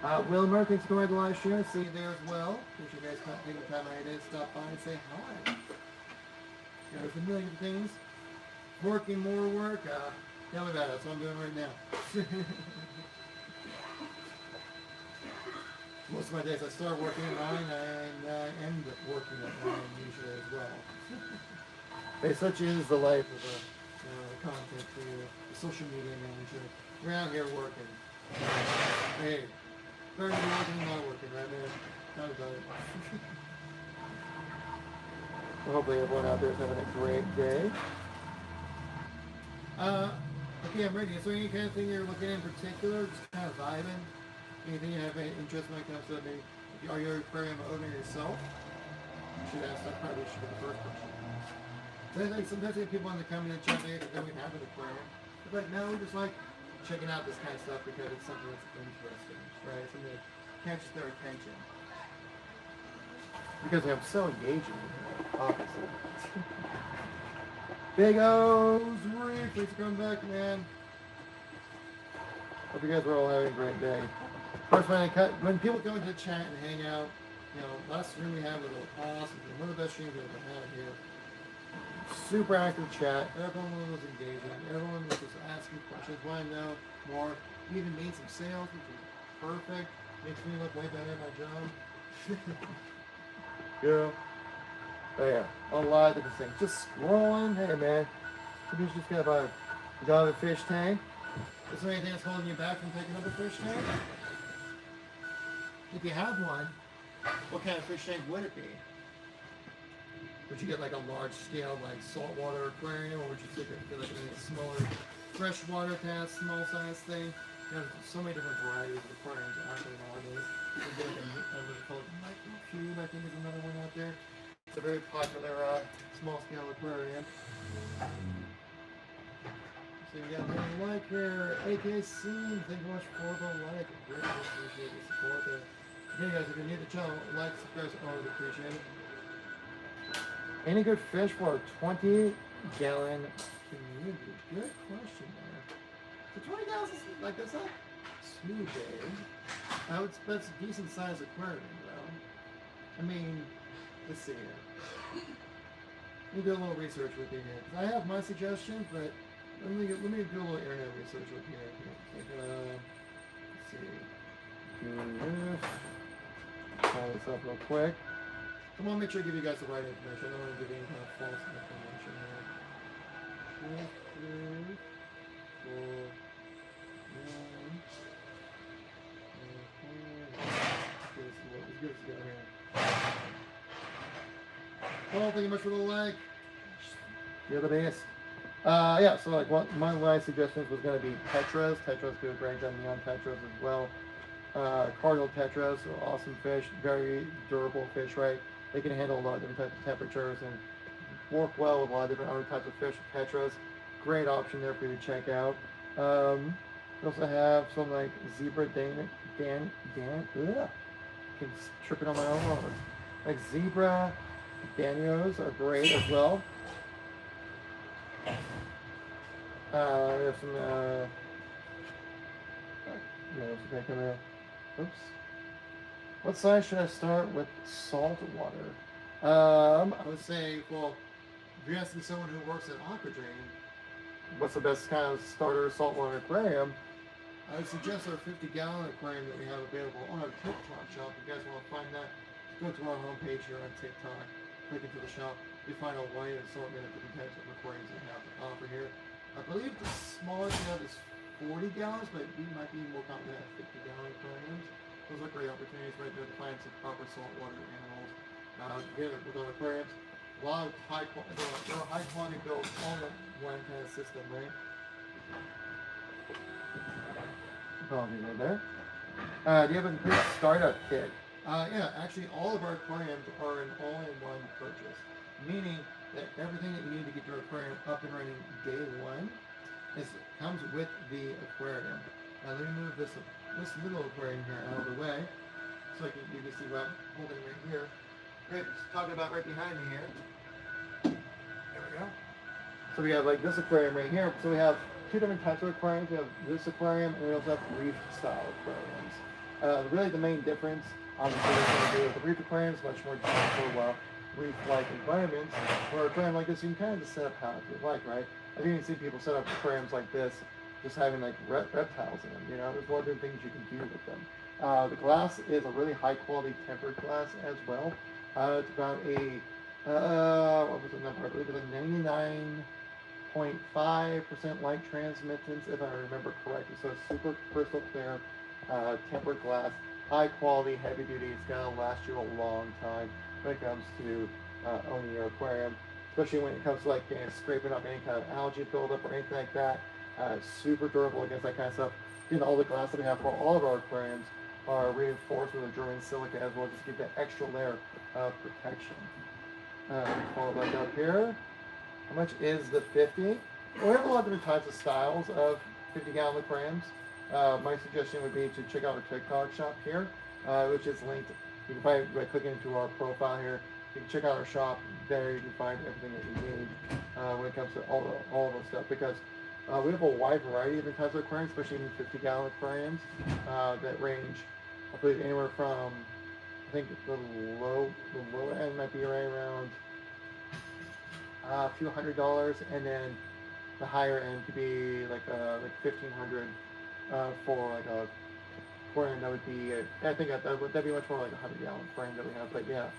plans. Wilmer, thanks for going to the live stream. I see you there as well. Appreciate you guys taking the time out to stop by and say hi. There's a million things. Working more work. Tell me about it. That's what I'm doing right now. Most of my days I start working at 9 and I end up working at 9 usually as well. Hey, such is the life of a content creator, a social media manager. We're out here working. Hey, better to be working than not working, right, man? Not about it. Well, hopefully everyone out there is having a great day. Okay, I'm ready. Is there any kind of thing you're looking at in particular? Just kind of vibing? Anything you have any interest when it comes to maybe, are you an aquarium owner yourself? You should ask that, probably should be the first question. So like sometimes you have people in the comment and chat that don't even have an aquarium. They're like, no, we just like checking out this kind of stuff because it's something that's interesting, right? Something that catches their attention. Because I'm so engaging, obviously. Big O's, Reef, thanks for coming back, man. Hope you guys are all having a great day. First, when people come into the chat and hang out, you know, last stream we had was awesome. One of the best streams we've ever had here. Super active chat. Everyone was engaging. Everyone was just asking questions, wanting to know more. We even made some sales, which was perfect. Makes me look way better at my job. Yeah. Oh yeah, a lot of different things. Just scrolling. Hey man, you just got a fish tank. Is there anything that's holding you back from picking up a fish tank? If you have one, what kind of fish tank would it be? Would you get like a large scale, like saltwater aquarium, or would you take like a smaller freshwater kind of small size thing? There's so many different varieties of aquariums out there nowadays. You get like a what's called micro cube, I think is another one out there. It's a very popular small scale aquarium. So you got a like here, AKC, thank you much for the like. Greatly appreciate the support there. Again, guys, if you're new to the channel, like, subscribe, always appreciate it. Any good fish for a 20-gallon community? Good question there. So 20 gallons is like, that's not too big. That's a decent sized aquarium, though. I mean, let's see here. Let me do a little research with you here. I have my suggestions, but let me do a little internet research with you here. Let's see. Do this. Call this up real quick. I want to make sure I give you guys the right information. I don't want to give you any kind of false information here. Let's get this going here. Well, thank you much for the like. You're the best. Yeah, so like one of my suggestions was going to be tetras. Tetras do a great job, neon tetras as well. Cardinal tetras are awesome fish, very durable fish, right? They can handle a lot of different types of temperatures and work well with a lot of different other types of fish. Tetras, great option there for you to check out. We also have some like zebra keep tripping on my own words. Like zebra danios are great as well. We have some oops. What size should I start with salt water? I would say, well, if you're asking someone who works at Aquadream, what's the best kind of starter saltwater aquarium? I would suggest our 50-gallon aquarium that we have available on our TikTok shop. If you guys want to find that, go to our homepage here on TikTok, click into the shop. You find a wide assortment of different types of aquariums we have to offer here. I believe the smallest we have is 40 gallons, but we might be more common to have 50-gallon aquariums. Those are great opportunities right there to find some proper saltwater animals. Again, with our aquariums, a lot of high quality built all in one kind of system, right? Apologies right there. Do you have a complete startup kit? Yeah, actually, all of our aquariums are an all-in-one purchase, meaning that everything that you need to get your aquarium up and running day one comes with the aquarium. Now let me move this little aquarium here out of the way, so you can see what I'm holding right here. Right, talking about right behind me here. There we go. So we have like this aquarium right here. So we have two different types of aquariums. We have this aquarium, and we also have reef-style aquariums. Really, the main difference, obviously, is going to be with the reef aquariums, much more designed for reef-like environments. Where an aquarium like this, you can kind of just set up how you like, right? I've even seen people set up aquariums like this, just having like reptiles in them. You know, there's one of the things you can do with them. The glass is a really high-quality tempered glass as well. It's about a what was the number? I believe it was a 99.5% light transmittance, if I remember correctly. So it's super crystal clear, tempered glass, high quality, heavy duty. It's gonna last you a long time when it comes to owning your aquarium, especially when it comes to like scraping up any kind of algae buildup or anything like that. Super durable against that kind of stuff. You know, all the glass that we have for all of our aquariums are reinforced with a German silica as well, just to give that extra layer of protection. Follow back up here. How much is the 50? Well, we have a lot of different types of styles of 50-gallon aquariums. My suggestion would be to check out our TikTok shop here, which is linked. You can find by clicking into our profile here. You can check out our shop. There you can find everything that you need when it comes to all of our stuff, because we have a wide variety of different types of aquariums, especially in 50-gallon aquariums that range, I believe, anywhere from, I think the low end might be right around a few $100s, and then the higher end could be like $1,500 for like a aquarium that would be. I think that'd be much more like a 100-gallon aquarium that we have. But yeah,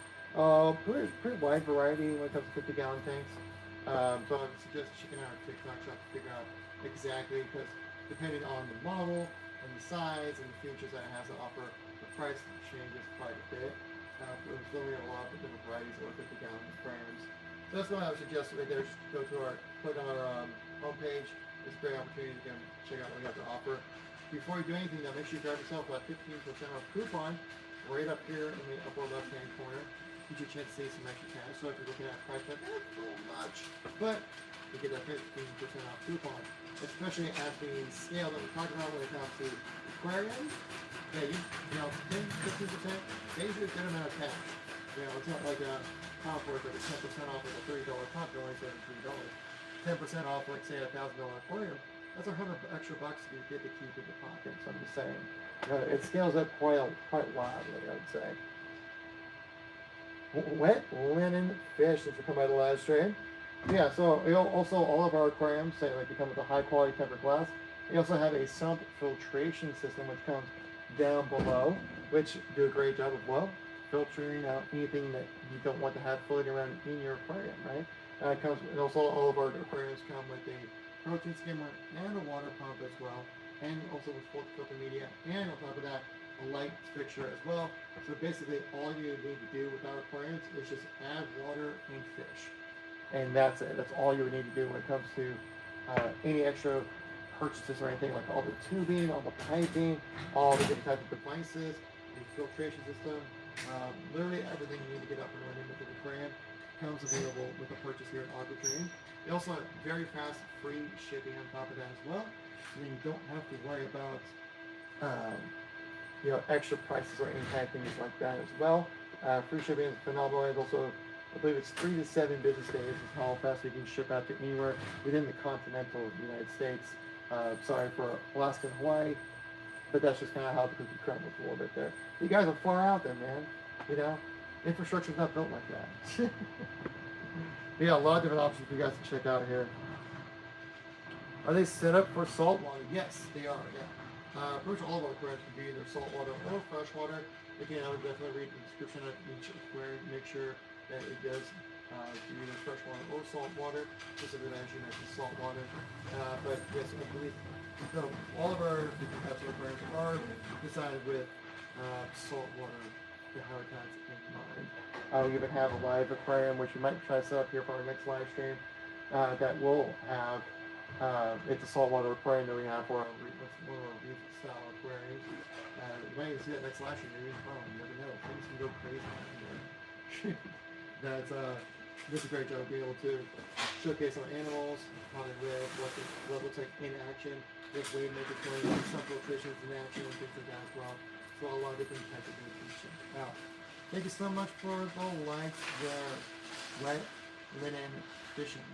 pretty wide variety when it comes to 50-gallon tanks. So I would suggest checking out our TikTok shop to figure out exactly, because depending on the model and the size and the features that it has to offer, the price changes quite a bit. So we have a lot of different varieties of 50-gallon aquariums. So that's what I would suggest right there. Just go to click on our homepage. It's a great opportunity to check out what we have to offer. Before you do anything, though, make sure you grab yourself a 15% off coupon right up here in the upper left-hand corner. Gives you a chance to save some extra cash. So if you're looking at a price like that's a little much, but you get that 15% off coupon, especially at the scale that we're talking about when it comes to aquariums. Yeah, you know, 10-15%, saves you a good amount of cash. You know, it's not like a top worth like a 10% off of a $30 top, you're only saving $3. 10% off, like say, a $1,000 aquarium, that's $100 extra bucks you get to keep in your pocket. So I'm just saying, you know, it scales up quite wildly, I would say. Wet linen fish, since we come by the live stream. Yeah, so also all of our aquariums say like they come with a high quality tempered glass. We also have a sump filtration system which comes down below, which do a great job of filtering out anything that you don't want to have floating around in your aquarium, right? And also all of our aquariums come with a protein skimmer and a water pump as well, and also with filter media, and on top of that, a light fixture as well. So basically all you need to do with our aquariums is just add water and fish. And that's it. That's all you would need to do when it comes to any extra purchases or anything, like all the tubing, all the piping, all the different types of devices, the filtration system, literally everything you need to get up and running with the aquarium comes available with a purchase here at Aquadream. They also have very fast, free shipping on top of that as well. So you don't have to worry about extra prices or any kind of things like that as well. Free shipping is phenomenal. And also, I believe it's 3 to 7 business days is how fast you can ship out to anywhere within the continental United States. Sorry for Alaska and Hawaii, but that's just kind of how the cookie crumbles a little bit there. You guys are far out there, man. You know, infrastructure's not built like that. Yeah, a lot of different options for you guys to check out here. Are they set up for saltwater? Yes, they are. Yeah. Pretty much all of our aquariums can be either saltwater or freshwater. Again, I would definitely read the description of each aquarium to make sure that it does do either freshwater or saltwater. Specifically, as you mentioned, saltwater. But yes, I believe all of our different types of aquariums are designed with saltwater habitats in mind. We even have a live aquarium, which we might try to set up here for our next live stream. That will have it's a saltwater aquarium that we have for our reef style aquariums. You might even see that next live stream. Maybe you never know. things can go crazy out here. That's a great job being able to showcase our animals, how they live, what it looks like in action, with wave makers going on, some filtrations in action, and things like that as well. So a lot of different types of things you can check out. Thank you so much for the likes, the wet linen fishing.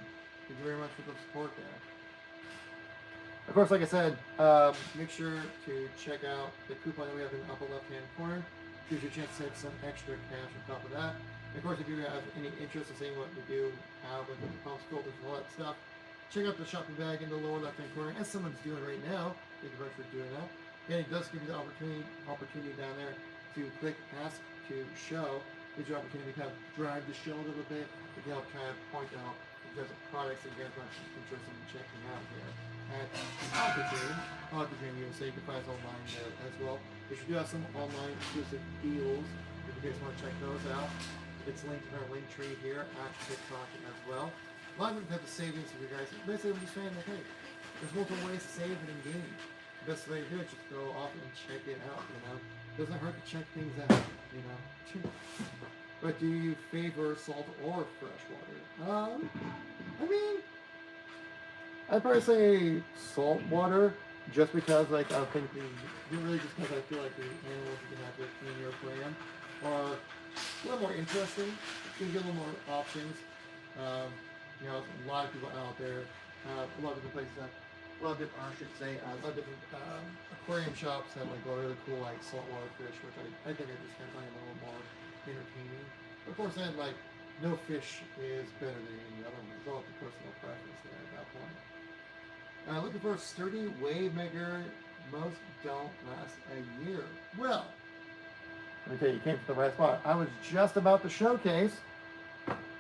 Thank you very much for the support there. Of course, like I said, make sure to check out the coupon that we have in the upper left-hand corner. Gives you a chance to save some extra cash on top of that. And of course, if you have any interest in seeing what we do, have with the pumps, filters, and all that stuff, check out the shopping bag in the lower left-hand corner, as someone's doing right now. Thank you very much for doing that. And it does give you the opportunity down there to click Ask to Show. Gives you an opportunity to kind of drag the show a little bit to help kind of point out if there's products that you guys are interested in checking out here at Aquadream USA. You can find us online there as well. We should do have some online exclusive deals if you guys want to check those out. It's linked in our link tree here at TikTok as well. A lot of them have the savings for you guys. Basically, I'm just saying that, hey, there's multiple ways to save and engage. The best way to do it is just go off and check it out, you know. Doesn't hurt to check things out, you know. But do you favor salt or fresh water? I mean, I'd probably say salt water, just because, like, I'm thinking, really just because I feel like the animals you can have in your aquarium are a little more interesting. You can get a little more options. You know, a lot of people out there, a lot of different places have, a lot of different, I should say, a lot of different aquarium shops have like really cool like saltwater fish, which I think I just kind of find a little more entertaining. But of course, then like no fish is better than any other one. It's all up to personal preference there at that point. Looking for a sturdy wave maker. Most don't last a year. Well, let me tell you, you came to the right spot. I was just about to showcase.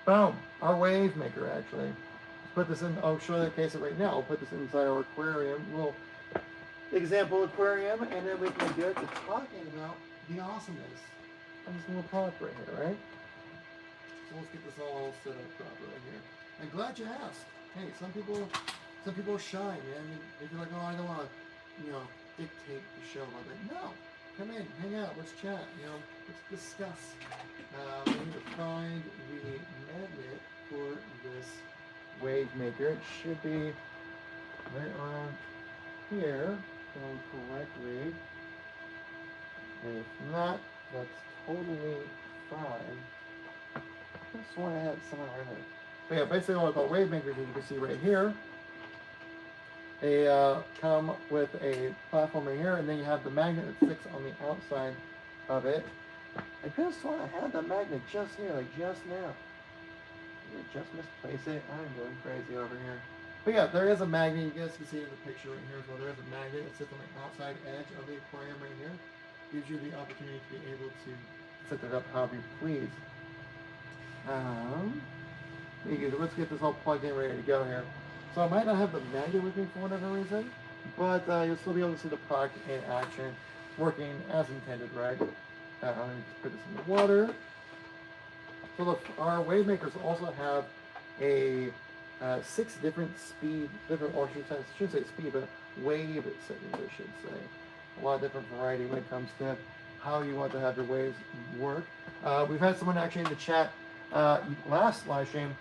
Boom, our wave maker actually. Let's put this in, I'll show that case right now. I'll put this inside our aquarium, little example aquarium, and then we can get to talking about the awesomeness of this little product right here, right? So let's get this all set up properly here. I'm glad you asked. Hey, some people are shy, man. They feel like, oh, I don't want to, you know, dictate the show. I'm like, no, come in, hang out, let's chat, you know, let's discuss. We need to find the magnet for this wave maker. It should be right around here, going correctly. And if not, that's totally fine. I just want to have someone right there. But yeah, basically all about wave makers, as you can see right here, they come with a platform right here, and then you have the magnet that sticks on the outside of it. I could have sworn I had the magnet just here, like just now. I just misplaced it. I'm going crazy over here. But yeah, there is a magnet. You guys can see it in the picture right here as well. There is a magnet that sits on the outside edge of the aquarium right here. Gives you the opportunity to be able to set that up however you please. Let's get this all plugged in, ready to go here. So I might not have the magnet with me for whatever reason, but you'll still be able to see the product in action, working as intended, right? Let me just put this in the water. So look, our wave makers also have a 6 different speed, or I shouldn't say speed, but wave settings, I should say. A lot of different variety when it comes to how you want to have your waves work. We've had someone actually in the chat last live stream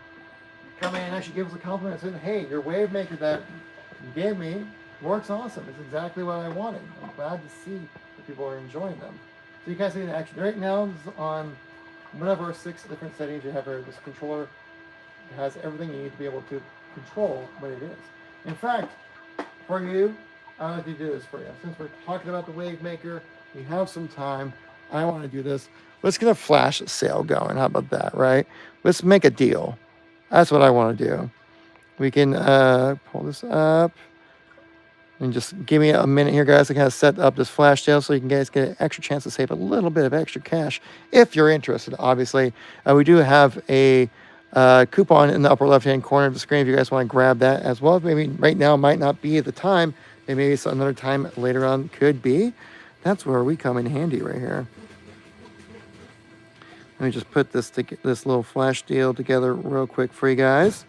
come in and actually give us a compliment and said, hey, your wave maker that you gave me works awesome. It's exactly what I wanted. I'm glad to see that people are enjoying them. So you guys see the action right now is on one of our 6 different settings. You have this controller. It has everything you need to be able to control what it is. In fact, for you, I like to do this for you. Since we're talking about the wave maker, we have some time. I want to do this. Let's get a flash sale going. How about that, right? Let's make a deal. That's what I want to do. We can pull this up. And just give me a minute here, guys, to kind of set up this flash sale so you can guys get an extra chance to save a little bit of extra cash if you're interested, obviously. We do have a coupon in the upper left-hand corner of the screen if you guys want to grab that as well. Maybe right now might not be the time. Maybe another time later on could be. That's where we come in handy right here. Let me just put this little flash deal together real quick for you guys.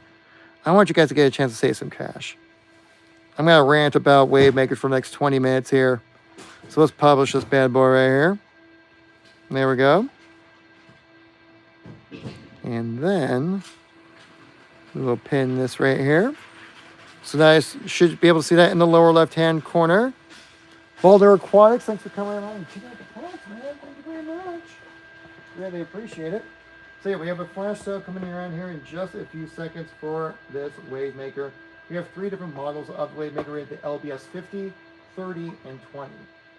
I want you guys to get a chance to save some cash. I'm going to rant about wave makers for the next 20 minutes here. So let's publish this bad boy right here. There we go. And then we will pin this right here. So now you should be able to see that in the lower left-hand corner. Boulder Aquatics, thanks for coming around and checking out the products, man. Thank you very much. Really appreciate it. So yeah, we have a flash sale coming around here in just a few seconds for this wave maker. We have 3 different models of the wave maker. We have the LBS 50, 30, and 20.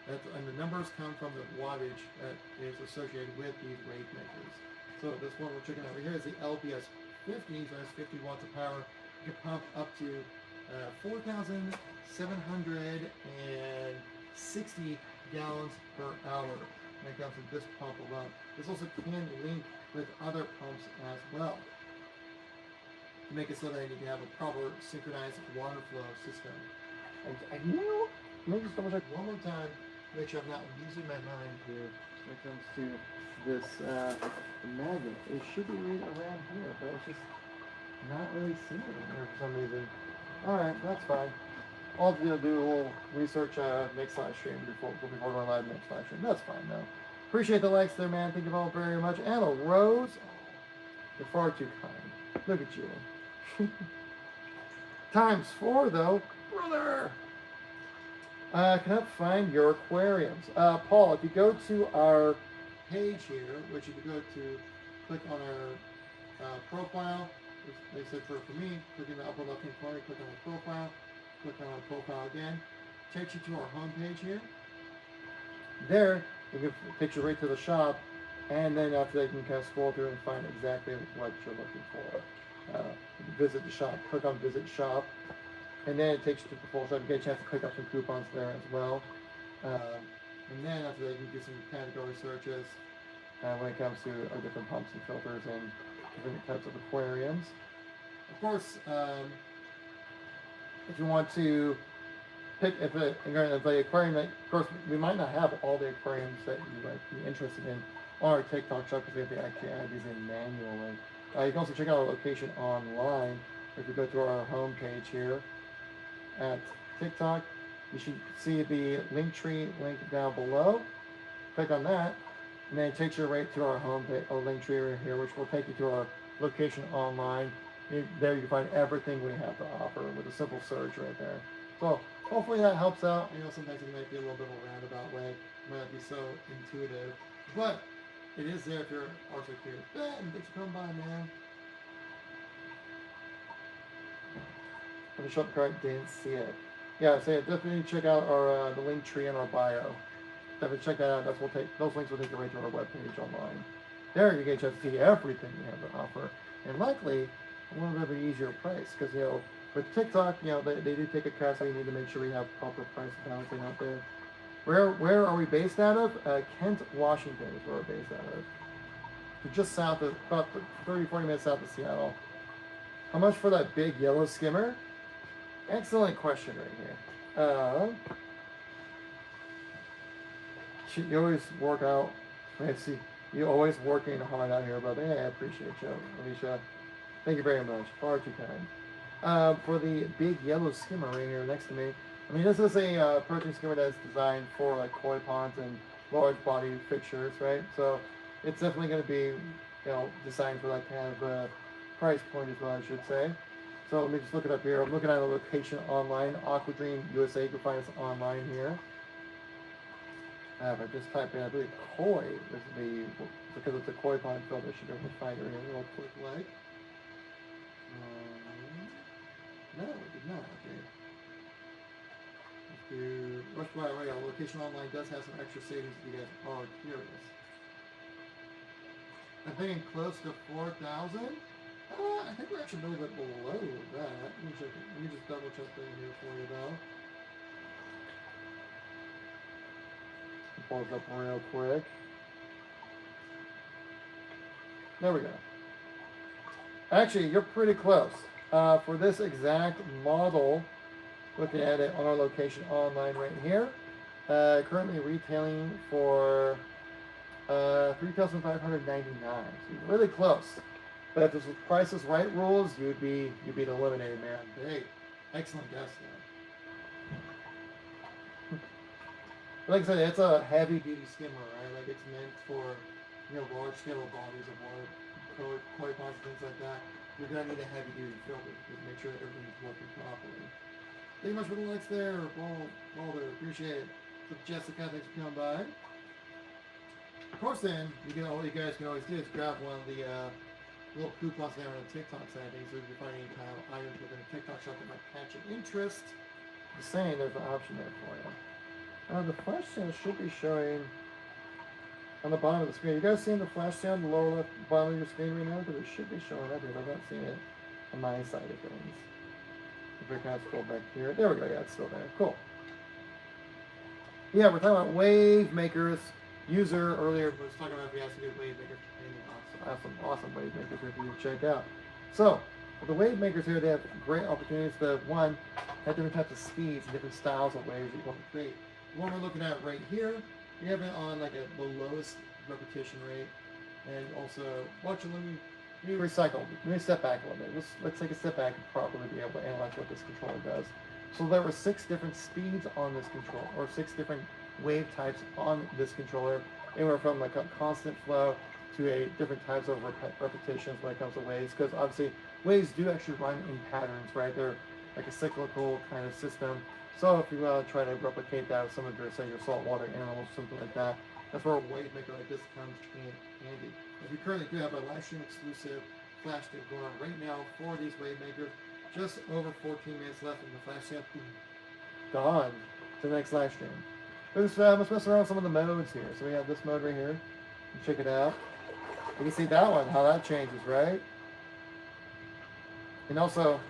And the numbers come from the wattage that is associated with these wave makers. So this one we're checking out right here is the LBS 50, so that's 50 watts of power. You can pump up to 4,760 gallons per hour when it comes to this pump alone. This also can link with other pumps as well to make it so that you can have a proper synchronized water flow system. And you, let me just double check one more time, make sure I'm not losing my mind here when it comes to this magnet. It should be right around here, but it's just not really seeing it in here for some reason. Alright, that's fine. I'll do a little research next live stream before going live next live stream. That's fine though. Appreciate the likes there, man. Thank you all very much. And a rose. You're far too kind. Look at you. Times 4 though, brother. Cannot find your aquariums. Paul, if you go to our page here, which if you go to click on our profile, they said for me, click in the upper left hand corner, click on the profile, click on the profile again, takes you to our home page here. There, you can take you right to the shop, and then after that you can kind of scroll through and find exactly what you're looking for. Visit the shop, click on visit shop, and then it takes you to the full shop. You get a chance to click up some coupons there as well. And then after that you can do some category searches when it comes to our different pumps and filters and different types of aquariums. Of course, if you want to pick if the aquarium, of course, we might not have all the aquariums that you might be interested in on our TikTok shop because we have to actually add these in manually. You can also check out our location online. If you go to our home page here at TikTok, you should see the link tree link down below. Click on that, and then it takes you right to our home page, our link tree right here, which will take you to our location online. There you can find everything we have to offer with a simple search right there. So hopefully that helps out. I know sometimes it might be a little bit of a roundabout way. It might not be so intuitive, but it is there if you're also curious. Ben, thanks for coming by, man. For the shop card, didn't see it. Yeah, so definitely check out our the link tree in our bio. Definitely check that out. Those links will take you right to our webpage online. There you get a chance to see everything we have to offer, and likely a little bit of an easier price because with TikTok, they do take a cut, so you need to make sure we have proper price balancing out there. Where are we based out of? Kent, Washington is where we're based out of. So just south of, about 30-40 minutes south of Seattle. How much for that big yellow skimmer? Excellent question right here. You always work out. Nancy, you're always working hard out here, brother. Hey, I appreciate you, Alicia. Thank you very much. Far too kind. For the big yellow skimmer right here next to me. I mean, this is a protein skimmer that's designed for like koi ponds and large body fixtures, right? So it's definitely going to be, designed for that kind of price point as well, I should say. So let me just look it up here. I'm looking at a location online, Aquadream USA. You can find us online here. If I just type in, I believe koi is because it's a koi pond filter, I should be able to find it here real quick like. No, it did not. Okay. Let's do Rush by Rail. Location online does have some extra savings if you guys are curious. I'm thinking close to 4,000. I think we're actually a little bit below that. Let me just double check that here for you though. Pull it up real quick. There we go. Actually, you're pretty close. For this exact model, looking at it on our location online right here, currently retailing for $3,599. So you're really close. But if this was Price is Right rules, you'd be eliminated, man. Hey, excellent guess there. Like I said, it's a heavy duty skimmer, right? Like it's meant for, large scale bodies of water, koi ponds, things like that. You're gonna need a heavy duty filter to make sure that everything's working properly. Thank you much for the likes there, Walter. Appreciate it. So Jessica, thanks for coming by. Of course, then all you guys can always do is grab one of the little coupons there on the TikTok side of things. So if you find any kind of items within a TikTok shop that might catch your interest, just saying, there's an option there for you. The flash sale should be showing on the bottom of the screen. You guys seeing the flash sale on the lower left bottom of your screen right now? Because it should be showing up here. I'm not seeing it on my side of things. If I kind of scroll back here. There we go. Yeah, it's still there. Cool. Yeah, we're talking about wave makers. User earlier was talking about if he has to do wave makers. Awesome wave makers here for you to check out. So, with the wave makers here, they have great opportunities to, one, have different types of speeds and different styles of waves that you want to create. The one we're looking at right here, you have it on like the lowest repetition rate, and also, let me recycle. Let me step back a little bit. Let's take a step back and properly be able to analyze what this controller does. So there were 6 different speeds on this controller, or 6 different wave types on this controller, anywhere from like a constant flow to a different types of repetitions when it comes to waves, because obviously waves do actually run in patterns, right? They're like a cyclical kind of system. So if you want to try to replicate that with some of your, say, your saltwater animals, something like that, that's where a wave maker like this comes in handy. If you currently do have a live stream exclusive flash sale going on right now for these wave makers, just over 14 minutes left in the flash sale. Gone to the next live stream. Let's mess around with some of the modes here. So we have this mode right here. Check it out. You can see that one, how that changes, right? And also,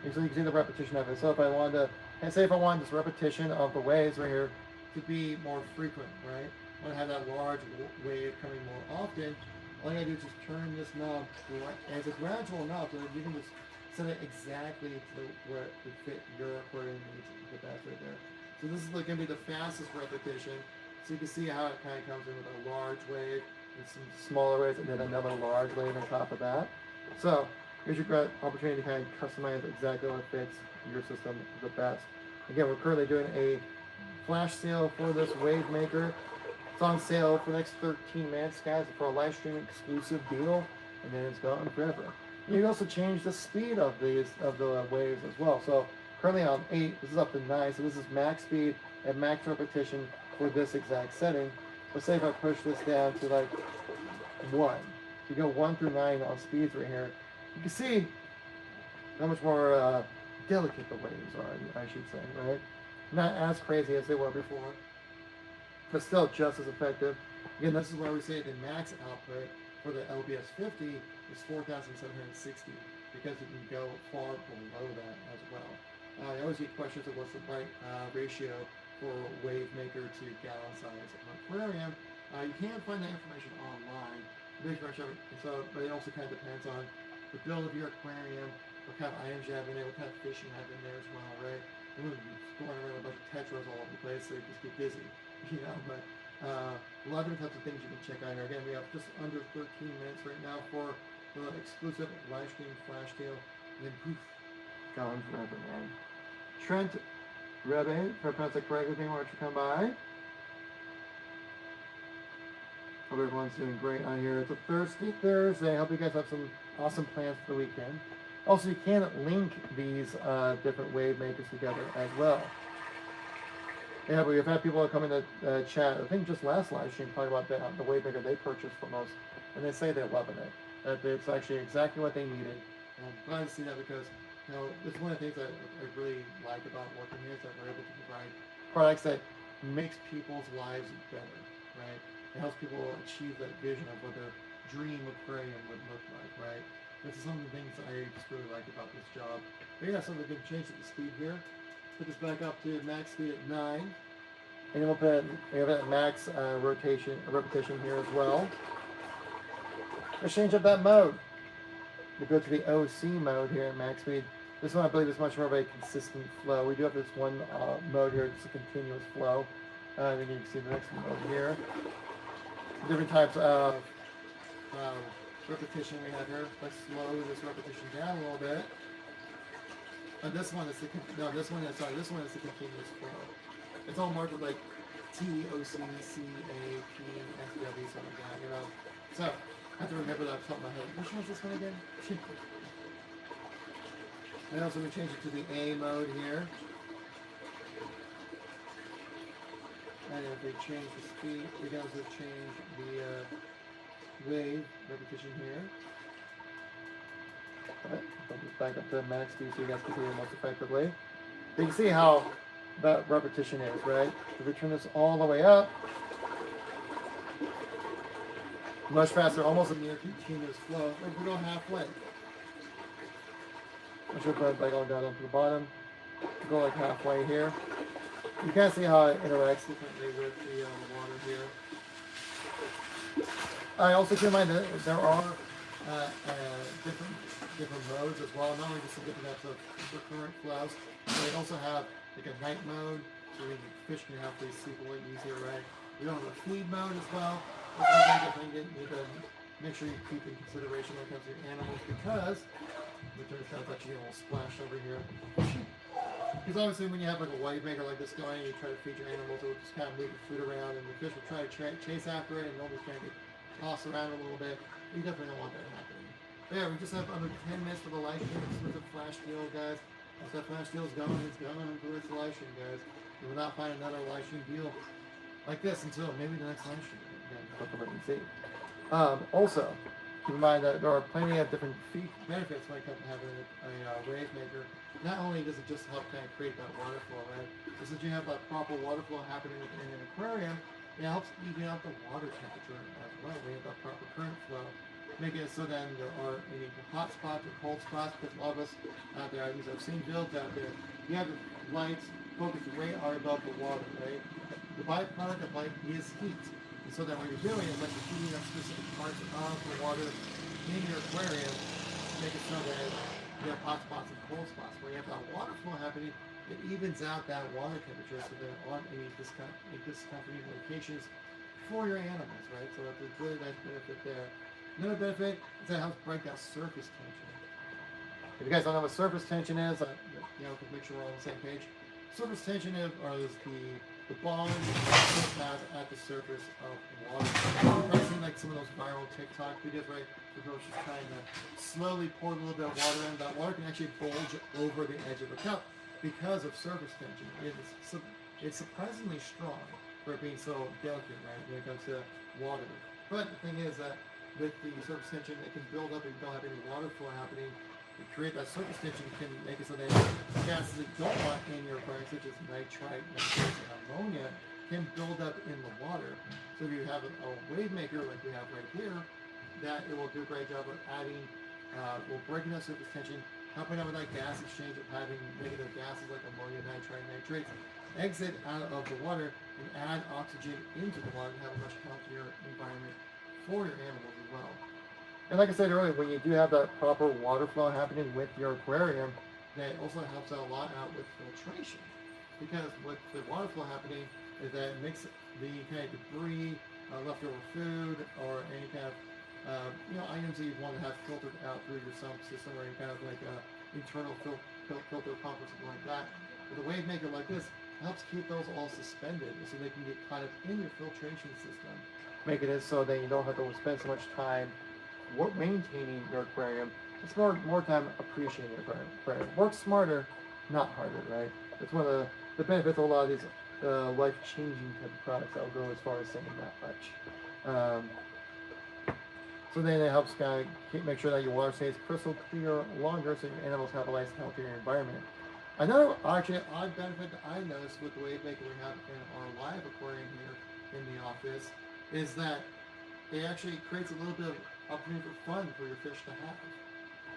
you can see the repetition of it. So if I wanted to, say if I wanted this repetition of the waves right here to be more frequent, right? I want to have that large wave coming more often. All you gotta do is just turn this knob as a gradual knob, so that you can just set it exactly to where it would fit your aquarium needs. The best right there. So this is going to be the fastest repetition. So you can see how it kind of comes in with a large wave and some smaller waves, and then another large wave on top of that. So here's your great opportunity to kind of customize exactly what fits your system the best. Again, we're currently doing a flash sale for this wave maker. It's on sale for the next 13 minutes, guys, for a live stream exclusive deal, and then it's gone forever. You can also change the speed of the waves as well. So currently on 8, this is up to 9, so this is max speed and max repetition for this exact setting. But say if I push this down to like 1, you go 1 through 9 on speeds right here, you can see how much more delicate the waves are, I should say, right? Not as crazy as they were before, but still just as effective. Again, this is why we say the max output for the LBS 50 is 4,760, because you can go far below that as well. I always get questions of what's the right ratio for wave maker to gallon size of an aquarium. You can find that information online. But it also kind of depends on the build of your aquarium, what kind of items you have in there, what kind of fish you have in there as well, right? And when you're going around a bunch of tetras all over the place, they just get busy, But a lot of different types of things you can check out here. Again, we have just under 13 minutes right now for the exclusive live stream flash deal, and then poof, gone forever, man. Trent Rebe, if I pronounce that correctly, why don't you come by? Hope everyone's doing great on here. It's a Thirsty Thursday. I hope you guys have some awesome plans for the weekend. Also, you can link these different wave makers together as well. Yeah, we've had people come in the chat, I think just last live stream, talking about the wave maker they purchased from us, and they say they're loving it. That it's actually exactly what they needed. And I'm glad to see that, because it's one of the things that I really like about working here, is that we're able to provide products that makes people's lives better, right? It helps people achieve that vision of what their dream aquarium would look like, right? This is some of the things I just really like about this job. But yeah, so we can change the speed here. Put this back up to max speed at 9. And then we'll put we have that max repetition here as well. Let's change up that mode. We go to the OC mode here at max speed. This one I believe is much more of a consistent flow. We do have this one mode here, it's a continuous flow. Then you can see the next mode here. Different types of repetition we have here. Let's slow this repetition down a little bit. And this one is the continuous flow. It's all marked with like TOCCAPSW, something like that, you know. So I have to remember that off the top of my head. Which one's this one again? And also we change it to the A mode here. And if we change the speed, we can also change the wave repetition here. Alright, I'll just back up to max speed so you guys can see it most effectively. You can see how that repetition is, right? If we turn this all the way up, much faster, almost a near continuous flow. Like we go halfway. I should put it back all down to the bottom. Go like halfway here. You can see how it interacts differently with the water here. I also keep in mind that there are different modes as well. Not only just the different types of recurrent flows, but they also have like a night mode, so the fish can have to sleep a little easier, right? We don't have a feed mode as well. That's one thing you need to make sure you keep in consideration when it comes to your animals, because it's actually a little splash over here. Because obviously when you have like a wave maker like this going, you try to feed your animals, it will just kind of move the food around, and the fish will try to chase after it, and they'll just kind of get tossed around a little bit. You definitely don't want that happening. But yeah, we just have under 10 minutes for the live stream. This is a flash deal, guys. Once that flash deal is going, it's going for its live stream, guys. You will not find another live stream deal like this until maybe the next live stream. Again, have to wait and see. Also, keep in mind that there are plenty of different benefits when it comes to having a wave maker. Not only does it just help kind of create that water flow, right? But since you have that proper water flow happening within an aquarium, it helps even out the water temperature as well. We have that proper current flow, making it so then there aren't any hot spots or cold spots, because a lot of us out there, I've seen builds out there, you have the lights focused way above the water, right? The byproduct of light is heat. And so then what you're doing is like you're heating up specific parts of the water in your aquarium to make it so that you have hot spots and cold spots. When you have that water flow happening, it evens out that water temperature so there aren't any discomforting locations for your animals, right? So that's a really nice benefit there. Another benefit is that it helps break that surface tension. If you guys don't know what surface tension is, to make sure we're all on the same page. Surface tension is the bond that at the surface of water. I've seen like some of those viral TikTok videos, right? The girl's just trying to slowly pour a little bit of water in. That water can actually bulge over the edge of the cup because of surface tension. It's surprisingly strong for it being so delicate, right, when it comes to water. But the thing is that with the surface tension, it can build up and you don't have any water flow happening. To create that surface tension can make it so that gases that you don't want in your aquarium, such as nitrite, nitrates, and ammonia, can build up in the water. So if you have a wave maker like we have right here, that it will do a great job of adding, breaking that surface tension, helping out with that gas exchange of having negative gases like ammonia, nitrite, nitrates exit out of the water and add oxygen into the water to have a much healthier environment for your animals as well. And like I said earlier, when you do have that proper water flow happening with your aquarium, that also helps out a lot out with filtration. Because with the water flow happening is that it makes the kind of debris, leftover food, or any kind of items that you want to have filtered out through your sump system, or any kind of like internal filter pump or something like that. With a wave maker like this, it helps keep those all suspended so they can get caught up in your filtration system, making it so that you don't have to spend so much time maintaining your aquarium. It's more time appreciating your aquarium. Work smarter, not harder, right? That's one of the benefits of a lot of these life-changing type of products. I'll go as far as saying that much. So then it helps kind of make sure that your water stays crystal clear longer, so your animals have a nice, healthier environment. Another odd benefit that I noticed with the wave maker we have in our live aquarium here in the office is that it actually creates a little bit of opportunity for fun for your fish to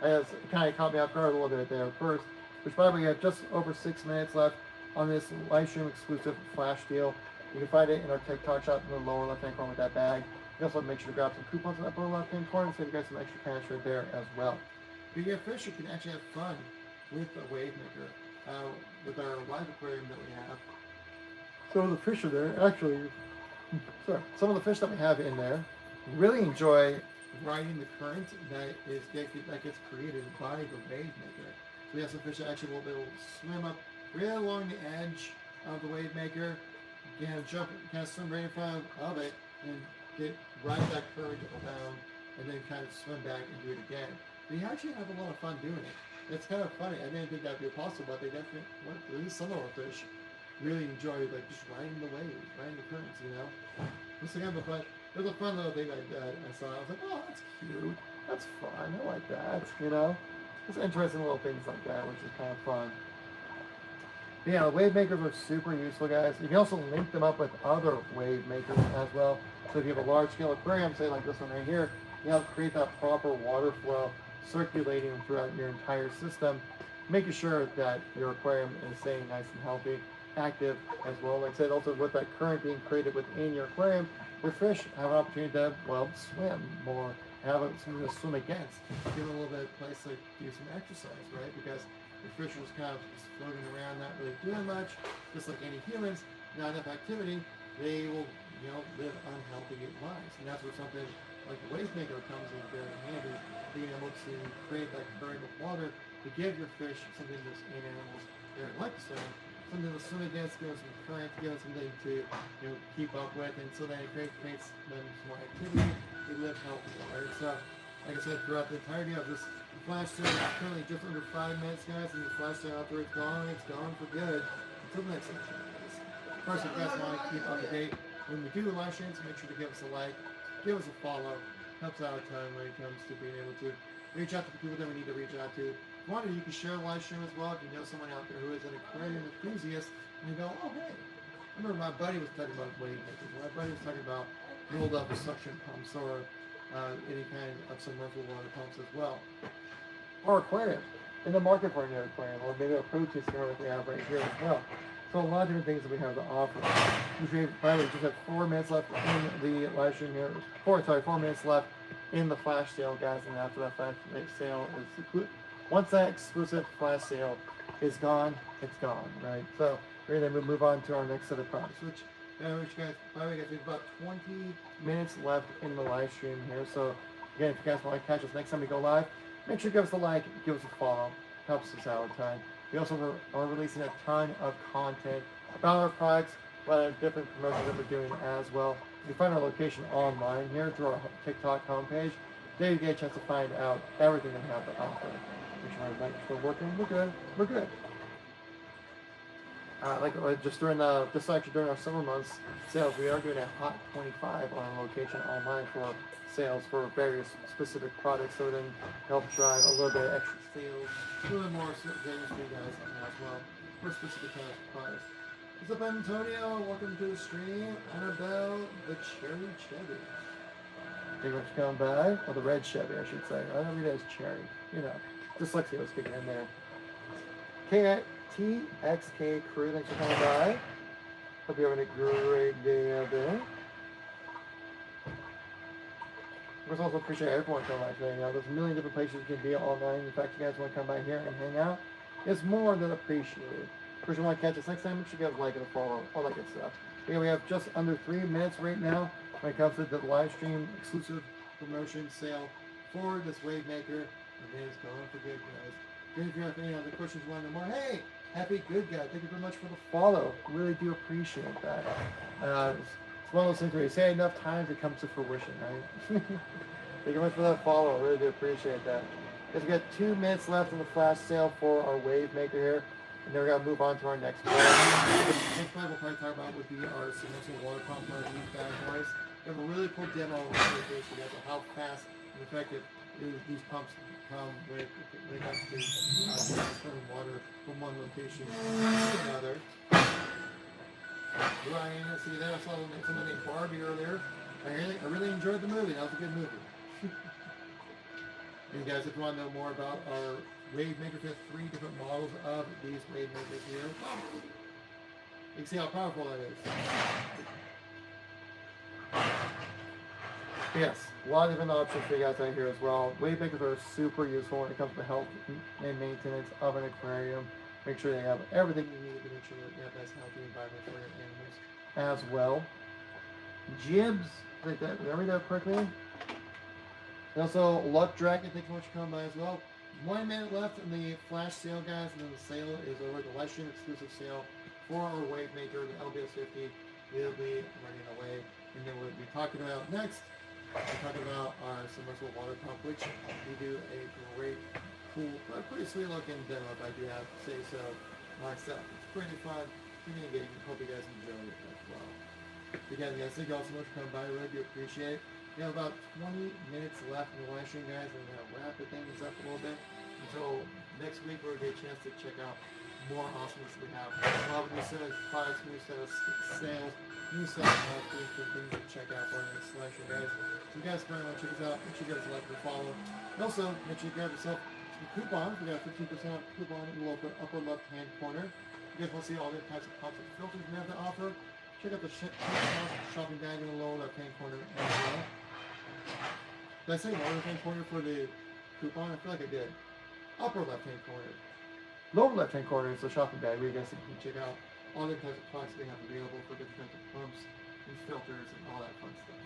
have. It kind of caught me off guard a little bit there at first, which by the way, we have just over 6 minutes left on this live stream exclusive flash deal. You can find it in our TikTok shop in the lower left-hand corner with that bag. You also make sure to grab some coupons in that upper left-hand corner and save you guys some extra cash right there as well. If you have fish, you can actually have fun with a wave maker with our live aquarium that we have. So the fish are there. Actually, some of the fish that we have in there really enjoy riding the current that gets created by the wave maker. So we have some fish that actually will be able to swim up right along the edge of the wave maker, jump, kind of swim right in front of it and ride that current around and then kind of swim back and do it again. But you actually have a lot of fun doing it. It's kind of funny. I didn't think that'd be possible, but they definitely, at least some of our fish really enjoy like just riding the waves, riding the currents, you know? It's kind of a fun, there's a fun little thing like that I saw. I was like, oh, that's cute. That's fun. I like that, you know? It's interesting little things like that, which is kind of fun. But yeah, the wave makers are super useful, guys. You can also link them up with other wave makers as well. So if you have a large scale aquarium, say like this one right here, you help create that proper water flow circulating throughout your entire system, making sure that your aquarium is staying nice and healthy, active as well. Like I said, also with that current being created within your aquarium, your fish have an opportunity to, well, swim more, have something to swim against, give them a little bit of place to do some exercise, right? Because your fish was kind of just floating around, not really doing much, just like any humans, not enough activity, they will, live unhealthy lives. And that's where something like a wave maker comes in very handy, being able to create that current of water to give your fish something that's in animals that like to swim, something to swim against, give them some current, give them something to keep up with, and so that it creates them some more activity, they live healthy, right? So, like I said, throughout the entirety of this flash sale, it's currently just under 5 minutes, guys, and the flash sale after it's gone for good. Until the next session, guys. Of course, if you guys want to keep up to date when we do the live streams, make sure to give us a like, give us a follow. Helps out a ton when it comes to being able to reach out to the people that we need to reach out to. If you want to, you can share a live stream as well. If you know someone out there who is an aquarium enthusiast, and you go, oh hey, I remember my buddy was talking about wave makers. My buddy was talking about rolled up suction pumps or any kind of submersible water pumps as well. Or aquarium. In the market for a new aquarium, or maybe a protein store that we have right here as well. So a lot of different things that we have to offer. We just have 4 minutes left in the live stream here. 4 minutes left in the flash sale, guys. And after that flash sale is once that exclusive flash sale is gone, it's gone, right? So we're gonna move on to our next set of products, which guys, by the way, guys, we have about 20 minutes left in the live stream here. So again, if you guys want to catch us next time we go live, make sure you give us a like, give us a follow. Helps us out a ton. We also are releasing a ton of content about our products, different promotions that we're doing as well. You can find our location online here through our TikTok homepage. There you get a chance to find out everything that we have to offer. Make sure our mics are working. We're good. During our summer months sales, we are doing a hot 25 on our location online for sales for various specific products, so then help drive a little bit of extra sales, a little bit more games for you guys as well for specific kinds of products. What's up, Antonio? Welcome to the stream. Annabelle, the Cherry Chevy. Thank you much for coming by. Or the Red Chevy, I should say. I don't read it as Cherry. Dyslexia was kicking in there. TXK Crew, thanks for coming by. Hope you're having a great day out there. Of course, also appreciate everyone coming by today. There's a million different places you can be online. In fact, you guys want to come by here and hang out, it's more than appreciated. Of course, you want to catch us next time, make sure you guys like and follow, all that good stuff. Okay, we have just under 3 minutes right now when it comes to the live stream exclusive promotion sale for this wave maker. And it is going for good, guys. And if you have any other questions you want to know more, hey, happy good guy. Thank you very much for the follow. Really do appreciate that. It's one of those things where you say enough times it comes to fruition, right? Thank you very much for that follow. I really do appreciate that. Because we got 2 minutes left in the flash sale for our wave maker here. And then we're going to move on to our next product. The next product we'll probably talk about would be our submersible water pump for these bad boys. We have a really cool demo of how fast and effective these pumps come when it comes to transferring water from one location to another. Ryan, see there, I saw someone named Barbie earlier. I really enjoyed the movie. That was a good movie. And guys, if you want to know more about our wave makers, we have 3 different models of these wave makers here. You can see how powerful that is. Yes, a lot of different options for you guys out here as well. Wave makers are super useful when it comes to health and maintenance of an aquarium. Make sure they have everything you need to make sure that you have a nice healthy environment for your animals as well. Jibs, did I read that correctly? And also, Luck Dragon, thanks so much for coming by as well. 1 minute left in the flash sale, guys, and then the sale is over. The live stream exclusive sale for our wave maker, the LBS 50. will be running away. And then we'll be talking about next, we're talking about our submersible water pump, which we do a great, cool, but pretty sweet looking demo if I do have to say so myself. It's pretty fun, pretty engaging. Hope you guys enjoy it as well. Again, guys, thank you all so much for coming by. I really do appreciate it. We have about 20 minutes left in the live stream, guys. We're going to wrap the things up a little bit until next week we'll get a chance to check out more awesomeness we have. We'll have a new set of products, new set of sales, new set of things to check out for our next live stream, guys. So you guys very much check us out. Make sure you guys like and follow. And also, make sure you grab yourself some coupons. We got a 15% off coupon in the upper left-hand corner. You guys want to see all the types of pops and filters we have to offer. Check out the shopping bag in the lower left-hand corner as well. Did I say lower left-hand corner for the coupon? I feel like I did. Upper left-hand corner. Lower left-hand corner is the shopping bag where you guys can check out all the types of products they have available for different types of pumps and filters and all that fun stuff.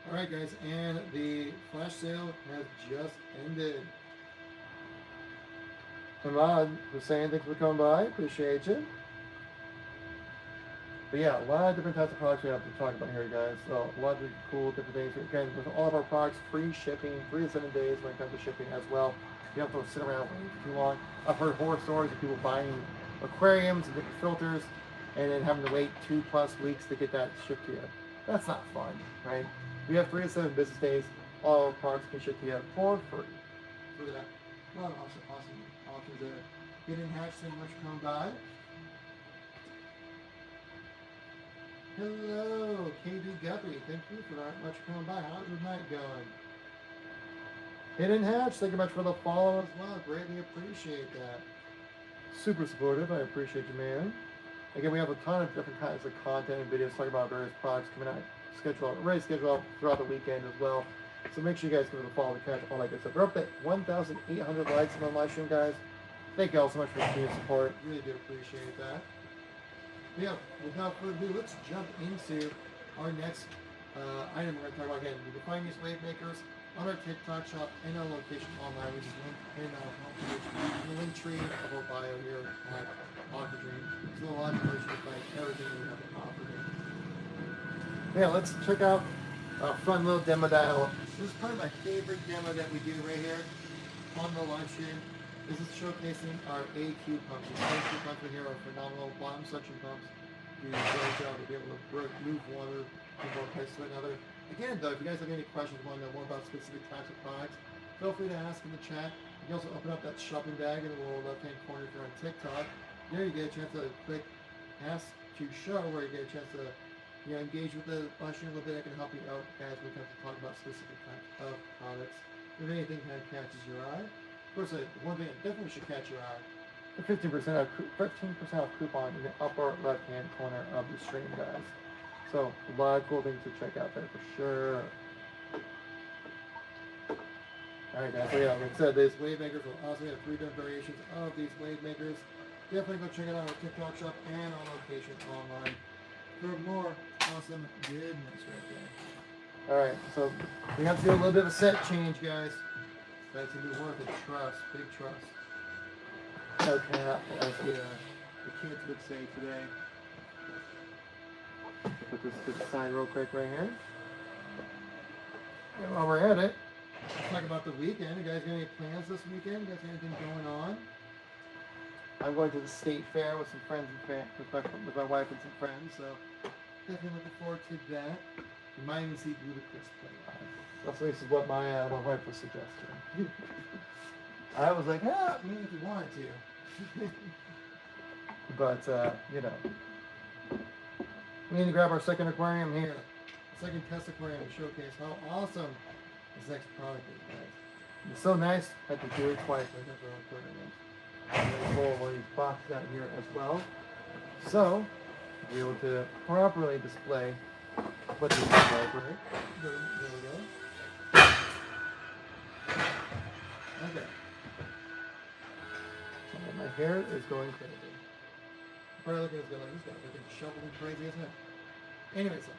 Alright guys, and the flash sale has just ended. Ahmad was saying thanks for coming by. Appreciate you. But yeah, a lot of different types of products we have to talk about here, guys. So a lot of cool different things. Again, with all of our products, free shipping, 3 to 7 days when it comes to shipping as well. You don't have to sit around waiting for too long. I've heard horror stories of people buying aquariums and different filters and then having to wait 2+ weeks to get that shipped to you. That's not fun, right? We have 3 to 7 business days. All our products can ship to you for free. Look at that. A lot of awesome options there. Getting hatched so much come by. Hello, KD Guppy. Thank you for that much coming by. How's your night going? Hidden Hatch, thank you much for the follow as well. Greatly appreciate that. Super supportive. I appreciate you, man. Again, we have a ton of different kinds of content and videos talking about various products coming out, ready to schedule out throughout the weekend as well. So make sure you guys give it a follow to catch all that good stuff. We're up at 1,800 likes on the live stream, guys. Thank you all so much for your support. Really do appreciate that. Yeah, without further ado, let's jump into our next item we're going to talk about. Again, you can find these wave makers on our TikTok shop and our location online, which is linked in our homepage, in the link tree of our bio here at Aquadream. So a lot of places to find everything we have to offer here. Yeah, let's check out a fun little demo dial. This is probably my favorite demo that we do right here on the live stream. This is showcasing our AQ pumps. The AQ pumps in here are phenomenal bottom suction pumps. Do a great job of being able to move water from one place to another. Again, though, if you guys have any questions, want to know more about specific types of products, feel free to ask in the chat. You can also open up that shopping bag in the lower left-hand corner if you're on TikTok. There you get a chance to click Ask to Show, where you get a chance to engage with the live stream a little bit. I can help you out guys when it comes to talk about specific types of products. If anything kind of catches your eye. Of course, one thing that definitely should catch your eye, the 15% off coupon in the upper left-hand corner of the stream, guys. So a lot of cool things to check out there for sure. Alright guys, so yeah, like I said, these wave makers will also have 3 different variations of these wave makers. Definitely go check it out on our TikTok shop and our location online for more awesome goodness right there. Alright, so we have to do a little bit of a set change, guys. That's going to be worth it. Trust. Big trust. Okay, as the kids would say today. Put this to the side real quick right here. And while we're at it, let's talk about the weekend. You guys got any plans this weekend? You guys got anything going on? I'm going to the state fair with some friends and with my wife and some friends, so definitely looking forward to that. You might even see Ludacris play live. That's at least what my wife was suggesting. I was like, yeah, I mean, if you wanted to. But, we need to grab our second aquarium here. Second test aquarium to showcase how awesome this next product is, guys. It's so nice. I had to do it twice. I never put it in. I'm going to pull one of these boxes out here as well. So, be able to properly display what this looks like, right? There we go. Okay. So my hair is going crazy. Probably looking at this guy like this guy, looking shoveling crazy as heck. Anyway, so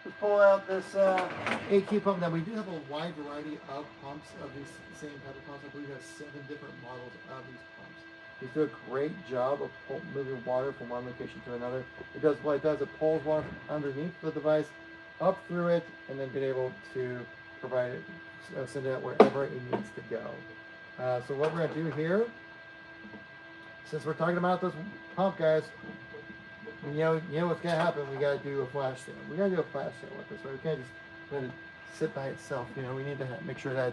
let's pull out this AQ pump. Now we do have a wide variety of pumps of these same type of pumps. I believe we have 7 different models of these pumps. These do a great job of moving water from one location to another. It does what it does. It pulls water from underneath the device up through it, and then being able to provide it, send it out wherever it needs to go. So what we're gonna do here, since we're talking about this pump, guys, you know what's gonna happen. We gotta do a flash sale. We gotta do a flash sale with this. Right? We can't just let it sit by itself. You know, we need to make sure that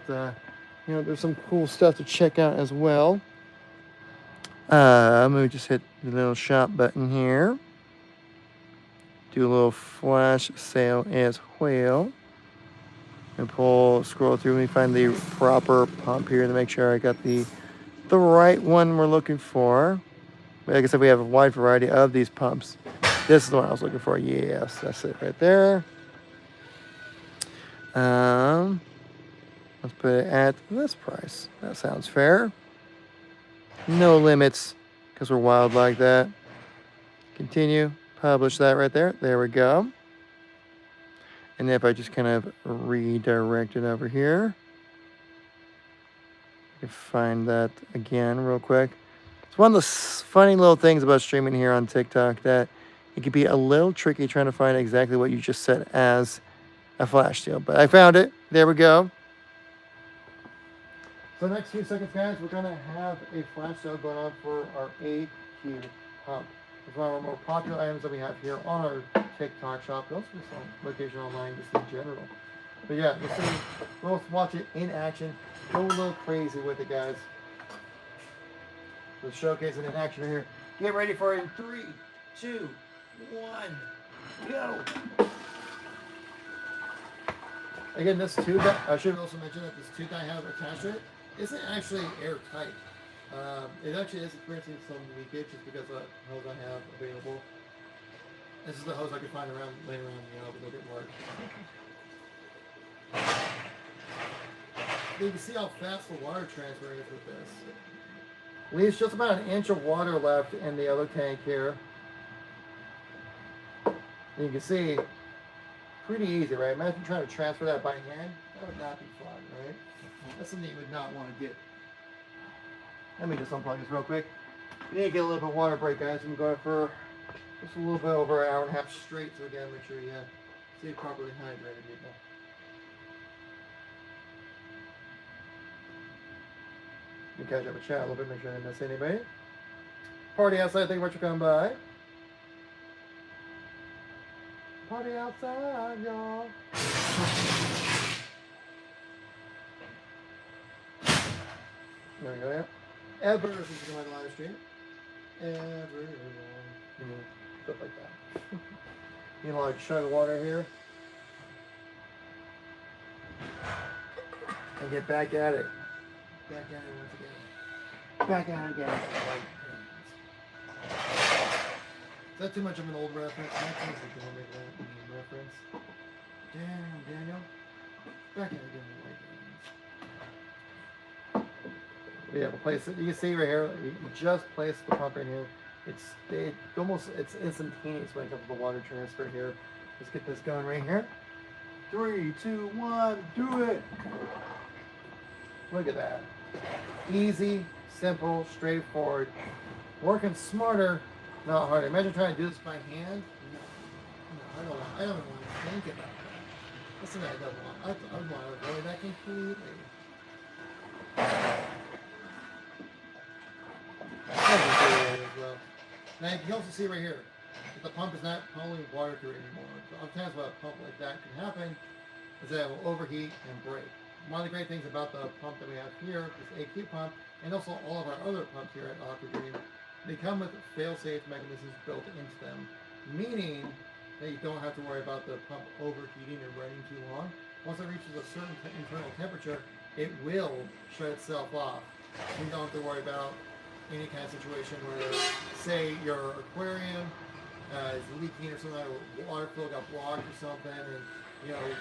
you know, there's some cool stuff to check out as well. I'm gonna just hit the little shop button here. Do a little flash sale as well. And scroll through and find the proper pump here to make sure I got the right one we're looking for. Like I said, we have a wide variety of these pumps. This is the one I was looking for. Yes, that's it right there. Let's put it at this price. That sounds fair. No limits, because we're wild like that. Continue. Publish that right there. There we go. And if I just kind of redirect it over here, you can find that again real quick. It's one of the funny little things about streaming here on TikTok, that it can be a little tricky trying to find exactly what you just set as a flash sale. But I found it. There we go. So the next few seconds, guys, we're going to have a flash sale going on for our AQ pump. It's one of our more popular items that we have here on our TikTok shop. But also some location online just in general. But yeah, we'll watch it in action. Go a little crazy with it, guys. We'll showcase it in action right here. Get ready for it in 3, 2, 1, go! Again, this tube, I should also mention that this tube that I have attached to it isn't actually airtight. It actually is experiencing some leakage just because of the hose I have available. This is the hose I could find laying around, you know, a little bit more. You can see how fast the water transfer is with this. Leaves just about 1 inch of water left in the other tank here. And you can see, pretty easy, right? Imagine trying to transfer that by hand. That would not be fun, right? That's something you would not want to get. Let me just unplug this real quick. You need to get a little bit of water break, guys. I'm going for just a little bit over 1.5 hours straight, so again, make sure you stay properly hydrated, people. You catch up a chat a little bit, make sure I didn't miss anybody. Party outside, thank you much for coming by. Party outside, y'all. There we go, yeah. Ever, if you can live stream. Everyone. Stuff like that. You know, like chug of water here. And get back at it. Back at it once again. Back at it again. Is that too much of an old reference? I think we can make that a reference. Damn, Daniel. Back at it again. Yeah, we'll place it. You can see right here, you just place the pump in here. It's instantaneous when it comes to the water transfer here. Let's get this going right here. 3, 2, 1, do it. Look at that. Easy, simple, straightforward. Working smarter, not harder. Imagine trying to do this by hand. No, I don't want to think about that. Listen, I don't want. I want to avoid that completely. Now you can also see right here that the pump is not pulling water through it anymore. So sometimes what a pump like that can happen is that it will overheat and break. One of the great things about the pump that we have here, this AQ pump, and also all of our other pumps here at Aquadream, they come with fail-safe mechanisms built into them, meaning that you don't have to worry about the pump overheating or running too long. Once it reaches a certain internal temperature, it will shut itself off. You don't have to worry about any kind of situation where, say, your aquarium is leaking or something, or water flow got blocked or something, and you know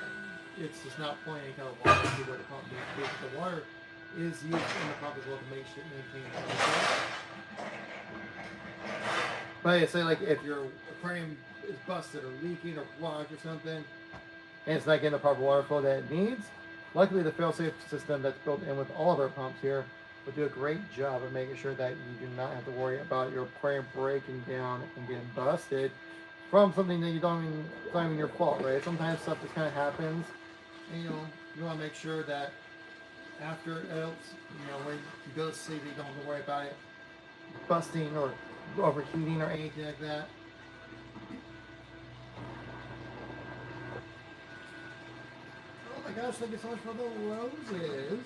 it's just not pulling any kind of water through where the pump needs to be. The water is used in the pump as well to maintain the temperature. But say like if your aquarium is busted or leaking or blocked or something, and it's not getting the proper water flow that it needs, luckily the fail-safe system that's built in with all of our pumps here will do a great job of making sure that you do not have to worry about your aquarium breaking down and getting busted from something that it's not even your fault, right? Sometimes stuff just kind of happens, and you want to make sure that after else, when you go to sleep, you don't have to worry about it busting or overheating or anything like that. Oh my gosh, thank you so much for the roses.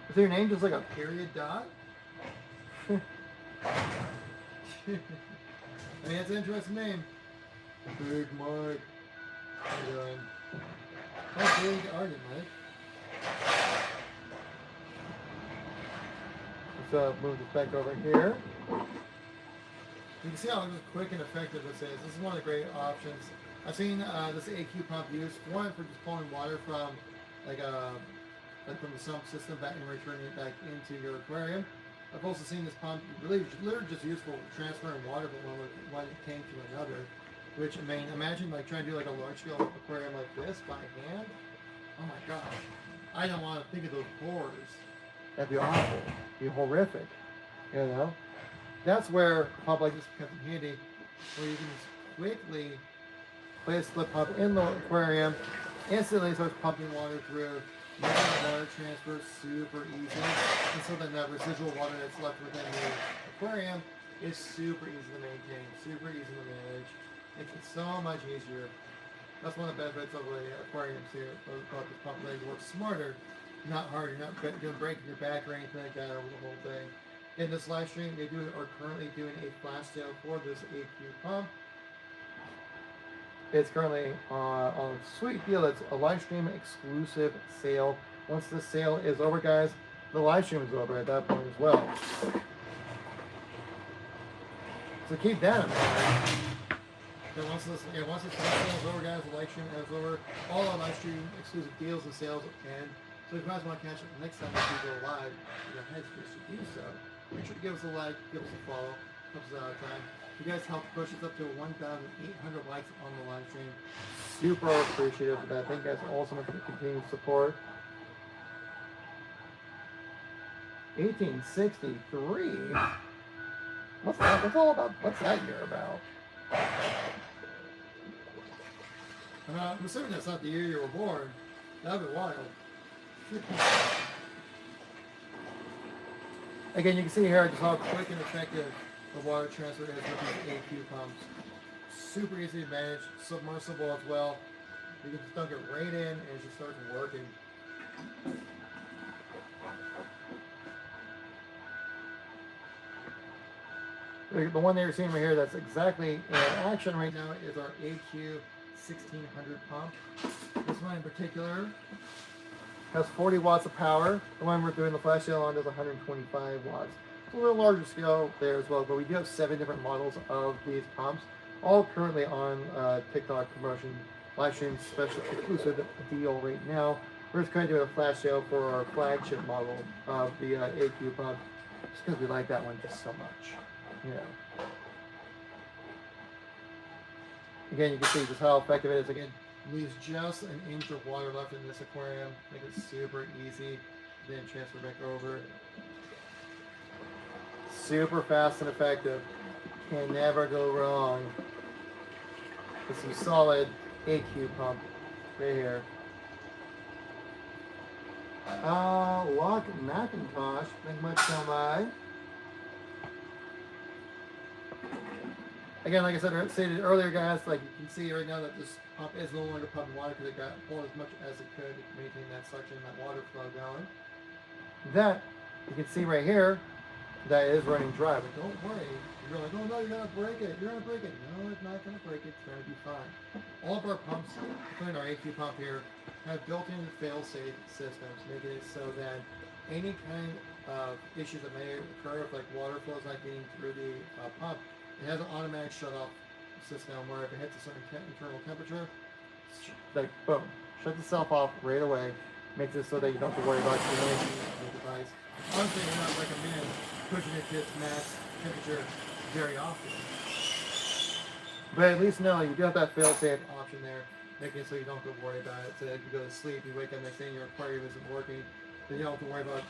Is your name just like a period dot? I mean, it's an interesting name. Big Mike. How you doing? How big are you, Mike? Let's move this back over here. You can see how just quick and effective this is. This is one of the great options. I've seen this AQ pump used, one for just pulling water from from the sump system back and returning it back into your aquarium. I've also seen this pump literally just used for transferring water from one tank to another. Which, I mean, imagine like trying to do like a large scale aquarium like this by hand. Oh my gosh. I don't want to think of those horrors. That'd be awful. It'd be horrific. That's where a pump like this becomes handy, where you can just quickly place the pump in the aquarium, instantly starts pumping water through, making the water transfer super easy, and so then that residual water that's left within the aquarium is super easy to maintain, super easy to manage. Makes it so much easier. That's one of the benefits of the aquariums here. About this pump, they work smarter, not harder. You're not breaking your back or anything like that over the whole thing. In this live stream, they are currently doing a flash sale for this AQ pump. It's currently on a sweet deal. It's a live stream exclusive sale. Once the sale is over, guys, the live stream is over at that point as well. So keep that in mind. Then once this sale is over, guys, the live stream is over. All our live stream exclusive deals and sales end. So if you guys want to catch it the next time we go live, you guys to do so. Make sure to give us a like, give us a follow. Helps us out a time. You guys help push us up to 1,800 likes on the live stream. Super appreciative of that. Thank you guys all so much for the continued support. 1863. What's that? What's all about? What's that year about? I'm assuming that's not the year you were born. That'd be wild. Again, you can see here just how quick and effective the water transfer is with these AQ pumps. Super easy to manage, submersible as well. You can just dunk it right in and it just starts working. The one that you're seeing right here that's exactly in action right now is our AQ 1600 pump. This one in particular has 40 watts of power. The one we're doing the flash sale on is 125 watts. It's a little larger scale there as well, but we do have 7 different models of these pumps, all currently on TikTok promotion, live stream special exclusive deal right now. We're just kind of doing a flash sale for our flagship model of the AQ pump, just because we like that one just so much. Again, you can see just how effective it is. Again, leaves just an inch of water left in this aquarium. Make it super easy. Then transfer back over. Super fast and effective. Can never go wrong. With some solid AQ pump right here. Lock Macintosh. Thank you much so much. Again, like I stated earlier, guys, like you can see right now that this pump is no longer pumping water because it got pulled as much as it could to maintain that suction, that water flow going. That, you can see right here, that is running dry, but don't worry. You're like, oh no, you're gonna break it. You're gonna break it. No, it's not gonna break it. It's gonna be fine. All of our pumps, including our AQ pump here, have built-in fail-safe systems, making it so that any kind of issues that may occur, if like water flow is not getting through the pump, it has an automatic shut-off system where if it hits a certain internal temperature, like boom, shuts itself off right away. Makes it so that you don't have to worry about humidity in the device. Honestly, I would not recommend pushing it to its max temperature very often. But at least know you do have that fail-safe option there, making it so you don't have to worry about it. So if you go to sleep, you wake up next day and your aquarium isn't working, then you don't have to worry about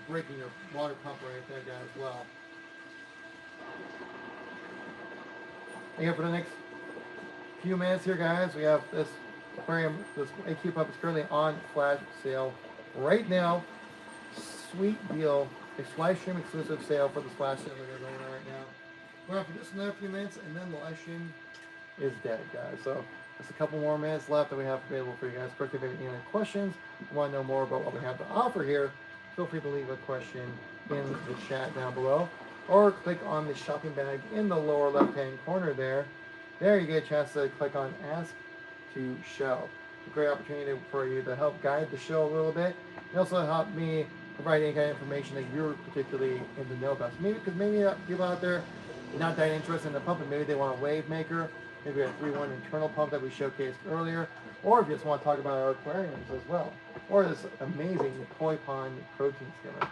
breaking your water pump or anything like that as well. Again, for the next few minutes here, guys, we have this aquarium, this AQ pump is currently on flash sale right now. Sweet deal. A live stream exclusive sale for the splash sale that are going on right now. We're up for just another few minutes, and then the live stream is dead, guys. So just a couple more minutes left that we have available for you guys. Of course, if you have any other questions, want to know more about what we have to offer here, feel free to leave a question in the chat down below, or click on the shopping bag in the lower left-hand corner there. There you get a chance to click on Ask to Show. A great opportunity for you to help guide the show a little bit. And also help me provide any kind of information that you're particularly in the know about. So maybe, because maybe people out there are not that interested in the pump, and maybe they want a wave maker, maybe a 3-1 internal pump that we showcased earlier, or if you just want to talk about our aquariums as well, or this amazing koi pond protein skimmer.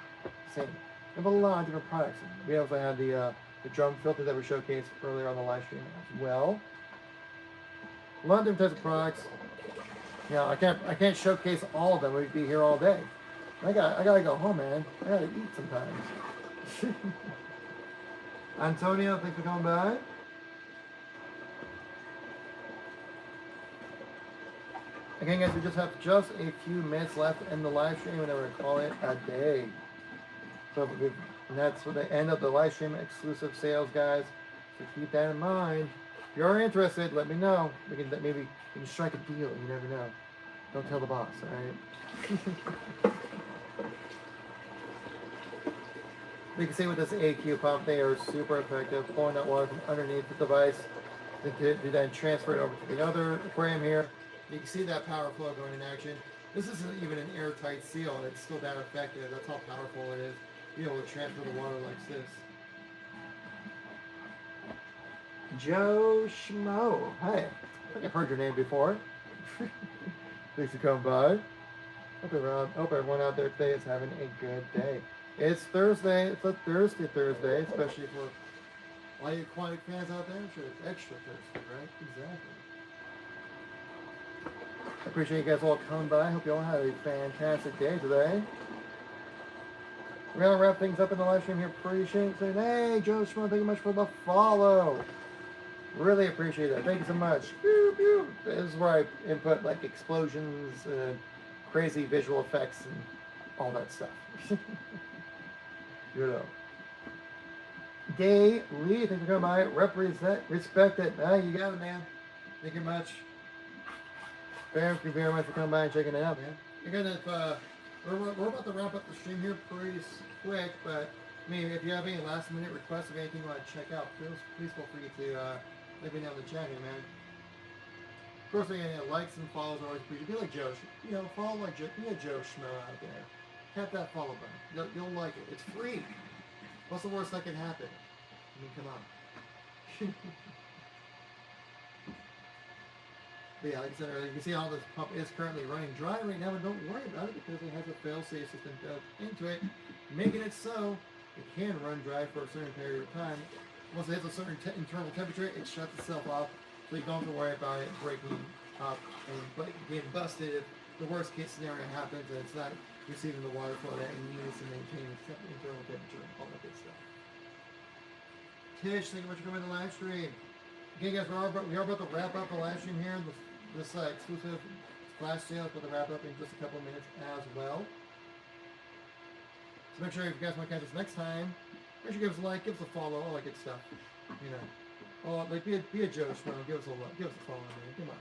Same. We have a lot of different products. We also had the drum filter that we showcased earlier on the live stream as well. A lot of different types of products. You know, I can't showcase all of them. We'd be here all day. I gotta go home, man. I gotta eat sometimes. Antonio, thanks for coming by. Again, guys, we just have just a few minutes left in the live stream, and then we're gonna call it a day. So, and that's the end of the live stream exclusive sales, guys. So keep that in mind. If you're interested, let me know. Maybe we can strike a deal. You never know. Don't tell the boss, all right? You can see with this AQ pump, they are super effective, pulling that water from underneath the device to then transfer it over to the other aquarium here. You can see that power flow going in action. This isn't even an airtight seal, and it's still that effective. That's how powerful it is. Be able to transfer the water like this. Joe Schmo. Hey, I think I've heard your name before. Thanks for coming by. Hope everyone out there today is having a good day. It's Thursday. It's a thirsty Thursday, especially for all you aquatic fans out there. I'm sure it's extra thirsty, right? Exactly. I appreciate you guys all coming by. I hope you all had a fantastic day today. We're going to wrap things up in the live stream here. Appreciate it. Saying, hey, Joe Schmo, thank you much for the follow. Really appreciate it. Thank you so much. Pew, pew. This is where I input like explosions, crazy visual effects, and all that stuff. You know. Gay Lee, thank you for coming by. Respect it. You got it, man. Thank you much. Thank you very much for coming by and checking it out, man. Again, if we're about to wrap up the stream here pretty quick, but I mean, if you have any last minute requests of anything you want to check out, please feel free to let me know in the chat here, man. Of course, again, likes and follows are always appreciated. Be like Joe, follow like Joe, be a Joe Schmo out there. Tap that follow button. You'll like it. It's free. What's the worst that can happen? I mean, come on. But yeah, like I said earlier, you can see how this pump is currently running dry right now, but don't worry about it because it has a fail-safe system built into it, making it so it can run dry for a certain period of time. Once it hits a certain internal temperature, it shuts itself off, so you don't have to worry about it breaking up and getting busted if the worst case scenario happens and it's not receiving the water flow that it needs to maintain its internal temperature and all that good stuff. Tish, thank you much for coming to the live stream. Okay, guys, we are about to wrap up the live stream here. This exclusive flash sale is about to wrap up in just a couple of minutes as well. So make sure if you guys want to catch us next time, make sure you give us a like, give us a follow, all that good stuff. You know, like be a Joe Schmo, give us a like, give us a follow, man. Come on.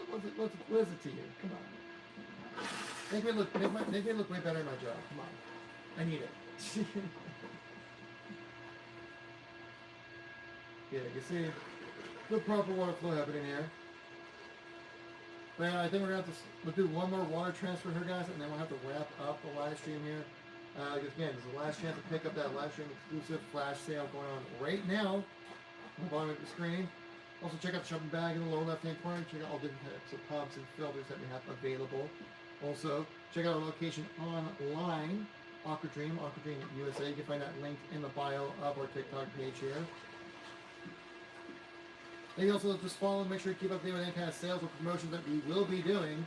What is it to you? Come on. Make me look way better in my job. Come on. I need it. Yeah, you can see the proper water flow happening here. But I think we'll do one more water transfer here, guys, and then we'll have to wrap up the live stream here. Again, this is the last chance to pick up that live stream exclusive flash sale going on right now on the bottom of the screen. Also, check out the shopping bag in the lower left-hand corner. Check out all different types of pumps and filters that we have available. Also, check out our location online, Aquadream USA. You can find that linked in the bio of our TikTok page here. And you also just follow and make sure you keep updated with any kind of sales or promotions that we will be doing.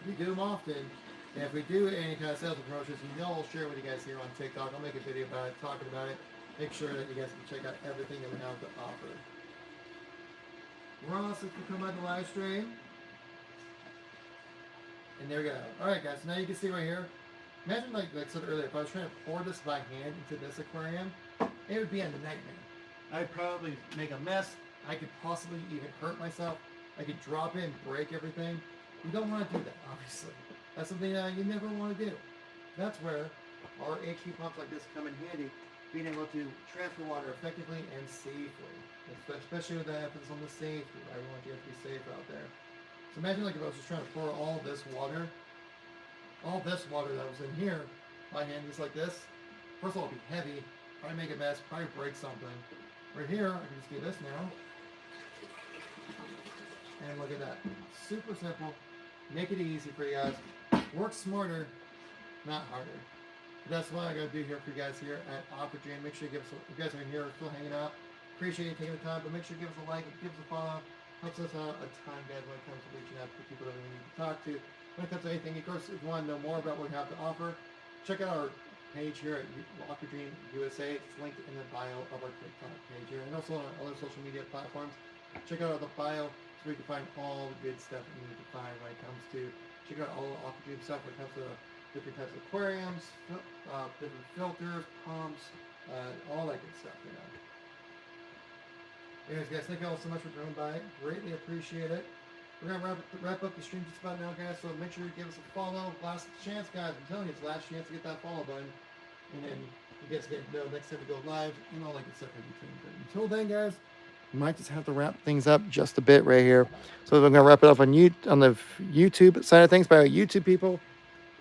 We do them often. And if we do any kind of sales or promotions, I'll share it with you guys here on TikTok. I'll make a video about it, talking about it. Make sure that you guys can check out everything that we have to offer. Ross, if you come by the live stream. And there we go. Alright guys, so now you can see right here. Imagine like I said earlier, if I was trying to pour this by hand into this aquarium, it would be a nightmare. I'd probably make a mess. I could possibly even hurt myself. I could drop in, break everything. You don't want to do that, obviously. That's something that you never want to do. That's where our HV pumps like this come in handy, being able to transfer water effectively and safely. Especially with the emphasis on the safety. I want you guys to be safe out there. So imagine like if I was just trying to pour all this water that was in here by hand just like this. First of all, it'd be heavy, probably make a mess, probably break something. Right here, I can just do this now. And look at that. Super simple. Make it easy for you guys. Work smarter, not harder. That's what I gotta do here for you guys here at Aquadream. Make sure you give us, if you guys are in here still hanging out, appreciate you taking the time, but make sure you give us a like, give us a follow. Helps us out a ton, guys, when it comes to reaching out to people that we need to talk to. When it comes to anything, of course, if you want to know more about what we have to offer, check out our page here at Aquadream USA. It's linked in the bio of our TikTok page here, and also on our other social media platforms. Check out the bio so we can find all the good stuff we need to find when it comes to, check out all the Aquadream stuff when it comes to different types of aquariums, different filters, pumps, all that good stuff, you know. Anyways, guys, thank you all so much for coming by. Greatly appreciate it. We're going to wrap up the stream just about now, guys, so make sure you give us a follow. Last chance, guys. I'm telling you, it's the last chance to get that follow button. And then you guys get to know next time we go live and all that good stuff in between. But until then, guys, we might just have to wrap things up just a bit right here. So we're going to wrap it up on the YouTube side of things by our YouTube people.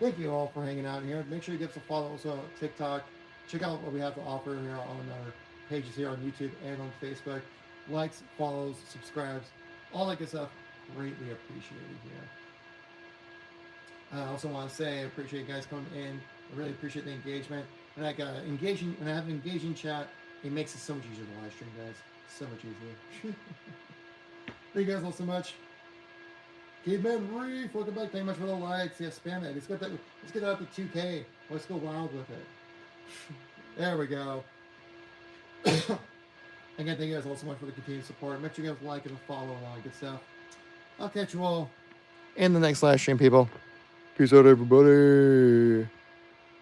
Thank you all for hanging out here. Make sure you give us a follow also on TikTok. Check out what we have to offer here on our pages here on YouTube and on Facebook. Likes, follows, subscribes, all that good stuff. Greatly appreciated here. I also want to say I appreciate you guys coming in. I really appreciate the engagement. And I have an engaging chat. It makes it so much easier to live stream, guys. So much easier. Thank you guys all so much. Caveman Reef, welcome back. Thank you much for the likes. Yeah, spam it. Let's get that up to 2K. Let's go wild with it. There we go. Again, thank you guys all so much for the continued support. Make sure you guys like and follow and all that good stuff. I'll catch you all in the next live stream, people. Peace out, everybody.